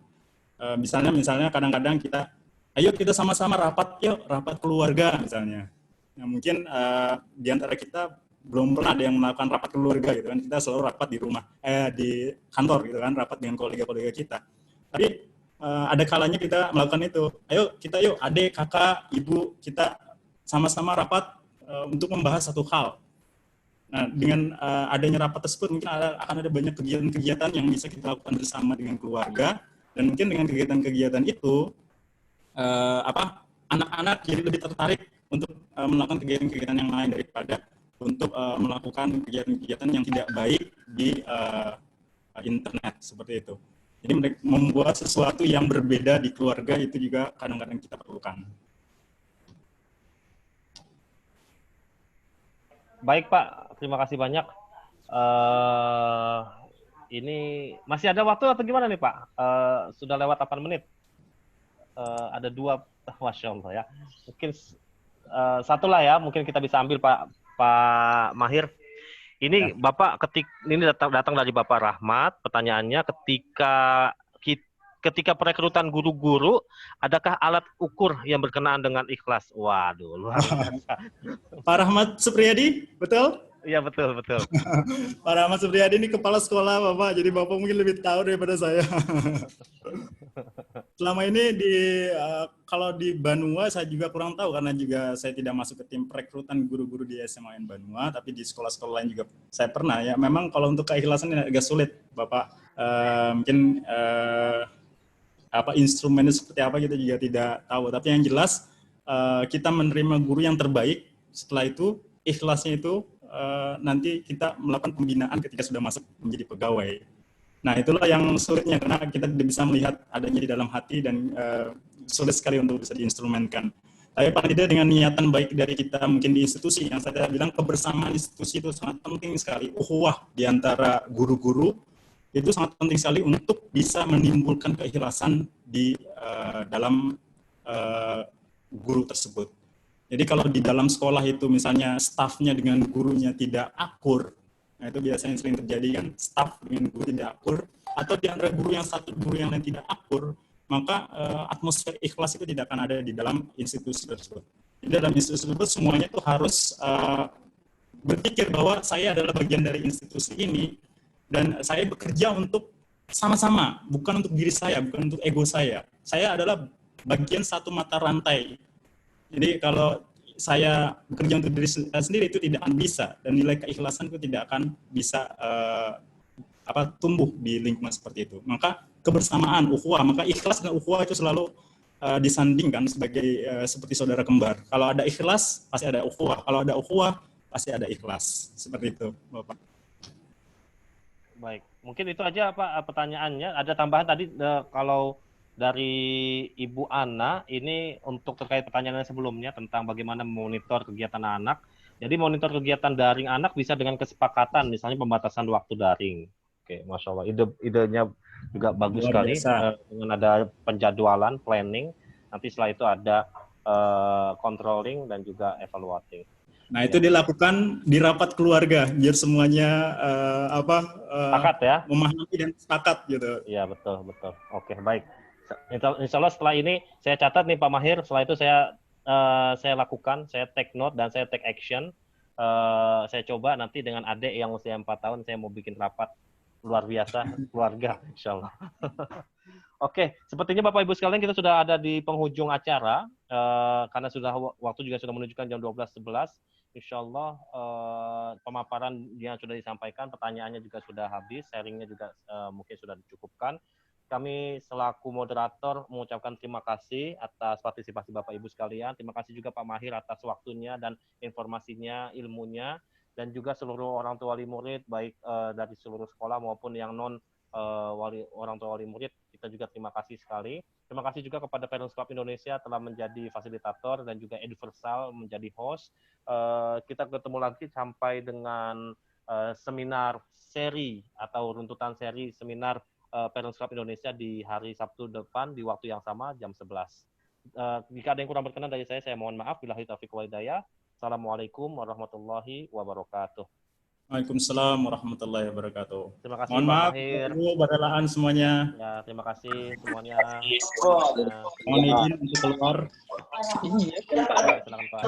Misalnya kadang-kadang kita, ayo kita sama-sama rapat, yuk rapat keluarga misalnya. Nah, mungkin di antara kita belum pernah ada yang melakukan rapat keluarga gitu kan, kita selalu rapat di rumah, di kantor gitu kan, rapat dengan kolega-kolega kita. Tapi ada kalanya kita melakukan itu, yuk adik, kakak, ibu, kita sama-sama rapat untuk membahas satu hal. Nah, dengan adanya rapat tersebut mungkin akan ada banyak kegiatan-kegiatan yang bisa kita lakukan bersama dengan keluarga, dan mungkin dengan kegiatan-kegiatan itu anak-anak jadi lebih tertarik untuk melakukan kegiatan-kegiatan yang lain daripada untuk melakukan kegiatan-kegiatan yang tidak baik di internet seperti itu. Jadi membuat sesuatu yang berbeda di keluarga itu juga kadang-kadang kita perlukan. Baik Pak, terima kasih banyak. Ini masih ada waktu atau gimana nih Pak? Sudah lewat 8 menit. Ada 2, Masya Allah ya. Mungkin satu lah ya, mungkin kita bisa ambil Pak Mahir. Ini Bapak ini datang dari Bapak Rahmat. Pertanyaannya, ketika perekrutan guru-guru, adakah alat ukur yang berkenaan dengan ikhlas? Waduh, luar biasa. Pak Rahmat Supriyadi, betul? Iya, betul. Pak Rahmat Supriyadi ini kepala sekolah Bapak, jadi Bapak mungkin lebih tahu daripada saya. Selama ini kalau di Banua saya juga kurang tahu karena juga saya tidak masuk ke tim perekrutan guru-guru di SMAN Banua, tapi di sekolah-sekolah lain juga saya pernah ya. Memang kalau untuk keikhlasan ini agak sulit, Bapak. Mungkin instrumennya seperti apa kita juga tidak tahu. Tapi yang jelas kita menerima guru yang terbaik. Setelah itu ikhlasnya itu nanti kita melakukan pembinaan ketika sudah masuk menjadi pegawai. Nah, itulah yang sulitnya karena kita tidak bisa melihat adanya di dalam hati dan sulit sekali untuk bisa diinstrumenkan. Tapi paling tidak dengan niatan baik dari kita mungkin di institusi, yang saya bilang kebersamaan institusi itu sangat penting sekali. Ukhuwah di antara guru-guru itu sangat penting sekali untuk bisa menimbulkan keikhlasan di dalam guru tersebut. Jadi kalau di dalam sekolah itu misalnya stafnya dengan gurunya tidak akur, nah itu biasanya sering terjadi kan, staf dengan guru tidak akur, atau di antara guru yang satu guru yang lain tidak akur, maka atmosfer ikhlas itu tidak akan ada di dalam institusi tersebut. Di dalam institusi tersebut semuanya itu harus berpikir bahwa saya adalah bagian dari institusi ini, dan saya bekerja untuk sama-sama, bukan untuk diri saya, bukan untuk ego saya. Saya adalah bagian satu mata rantai. Jadi kalau saya bekerja untuk diri sendiri itu tidak akan bisa, dan nilai keikhlasan itu tidak akan bisa tumbuh di lingkungan seperti itu. Maka kebersamaan, ukhuwah, maka ikhlas dan ukhuwah itu selalu disandingkan sebagai seperti saudara kembar. Kalau ada ikhlas pasti ada ukhuwah, kalau ada ukhuwah pasti ada ikhlas. Seperti itu, Bapak. Baik, mungkin itu aja Pak pertanyaannya. Ada tambahan tadi kalau dari Ibu Ana ini untuk terkait pertanyaan sebelumnya tentang bagaimana memonitor kegiatan anak. Jadi monitor kegiatan daring anak bisa dengan kesepakatan, misalnya pembatasan waktu daring. Oke, Masya Allah. Idenya juga bagus sekali dengan ada penjadwalan, planning. Nanti setelah itu ada controlling dan juga evaluating. Nah, itu dilakukan di rapat keluarga biar semuanya sepakat ya, memahami dan sepakat gitu. Iya, betul. Oke, baik. Insya Allah setelah ini saya catat nih Pak Mahir. Setelah itu saya lakukan, saya take note dan saya take action. Saya coba nanti dengan adik yang usia 4 tahun saya mau bikin rapat luar biasa keluarga, Insya Allah. Oke, sepertinya Bapak Ibu sekalian kita sudah ada di penghujung acara karena waktu juga sudah menunjukkan jam 12.11. Insya Allah pemaparan yang sudah disampaikan, pertanyaannya juga sudah habis, sharingnya juga mungkin sudah dicukupkan. Kami selaku moderator mengucapkan terima kasih atas partisipasi Bapak Ibu sekalian. Terima kasih juga Pak Mahir atas waktunya dan informasinya, ilmunya. dan juga seluruh orang tua wali murid, baik dari seluruh sekolah maupun yang non orang tua wali murid, kita juga terima kasih sekali. Terima kasih juga kepada Parents Club Indonesia telah menjadi fasilitator dan juga Edversal menjadi host. Kita ketemu lagi sampai dengan seminar seri atau runtutan seri seminar Parents Club Indonesia di hari Sabtu depan di waktu yang sama jam 11. Jika ada yang kurang berkenan dari saya mohon maaf. Billahi taufiq wal hidayah. Assalamualaikum warahmatullahi wabarakatuh. Waalaikumsalam warahmatullahi wabarakatuh. Terima kasih Mohon Pak maaf, Mahir. badalaan semuanya. Ya, terima kasih semuanya. Mohon izin untuk keluar. Ya, silakan Pak.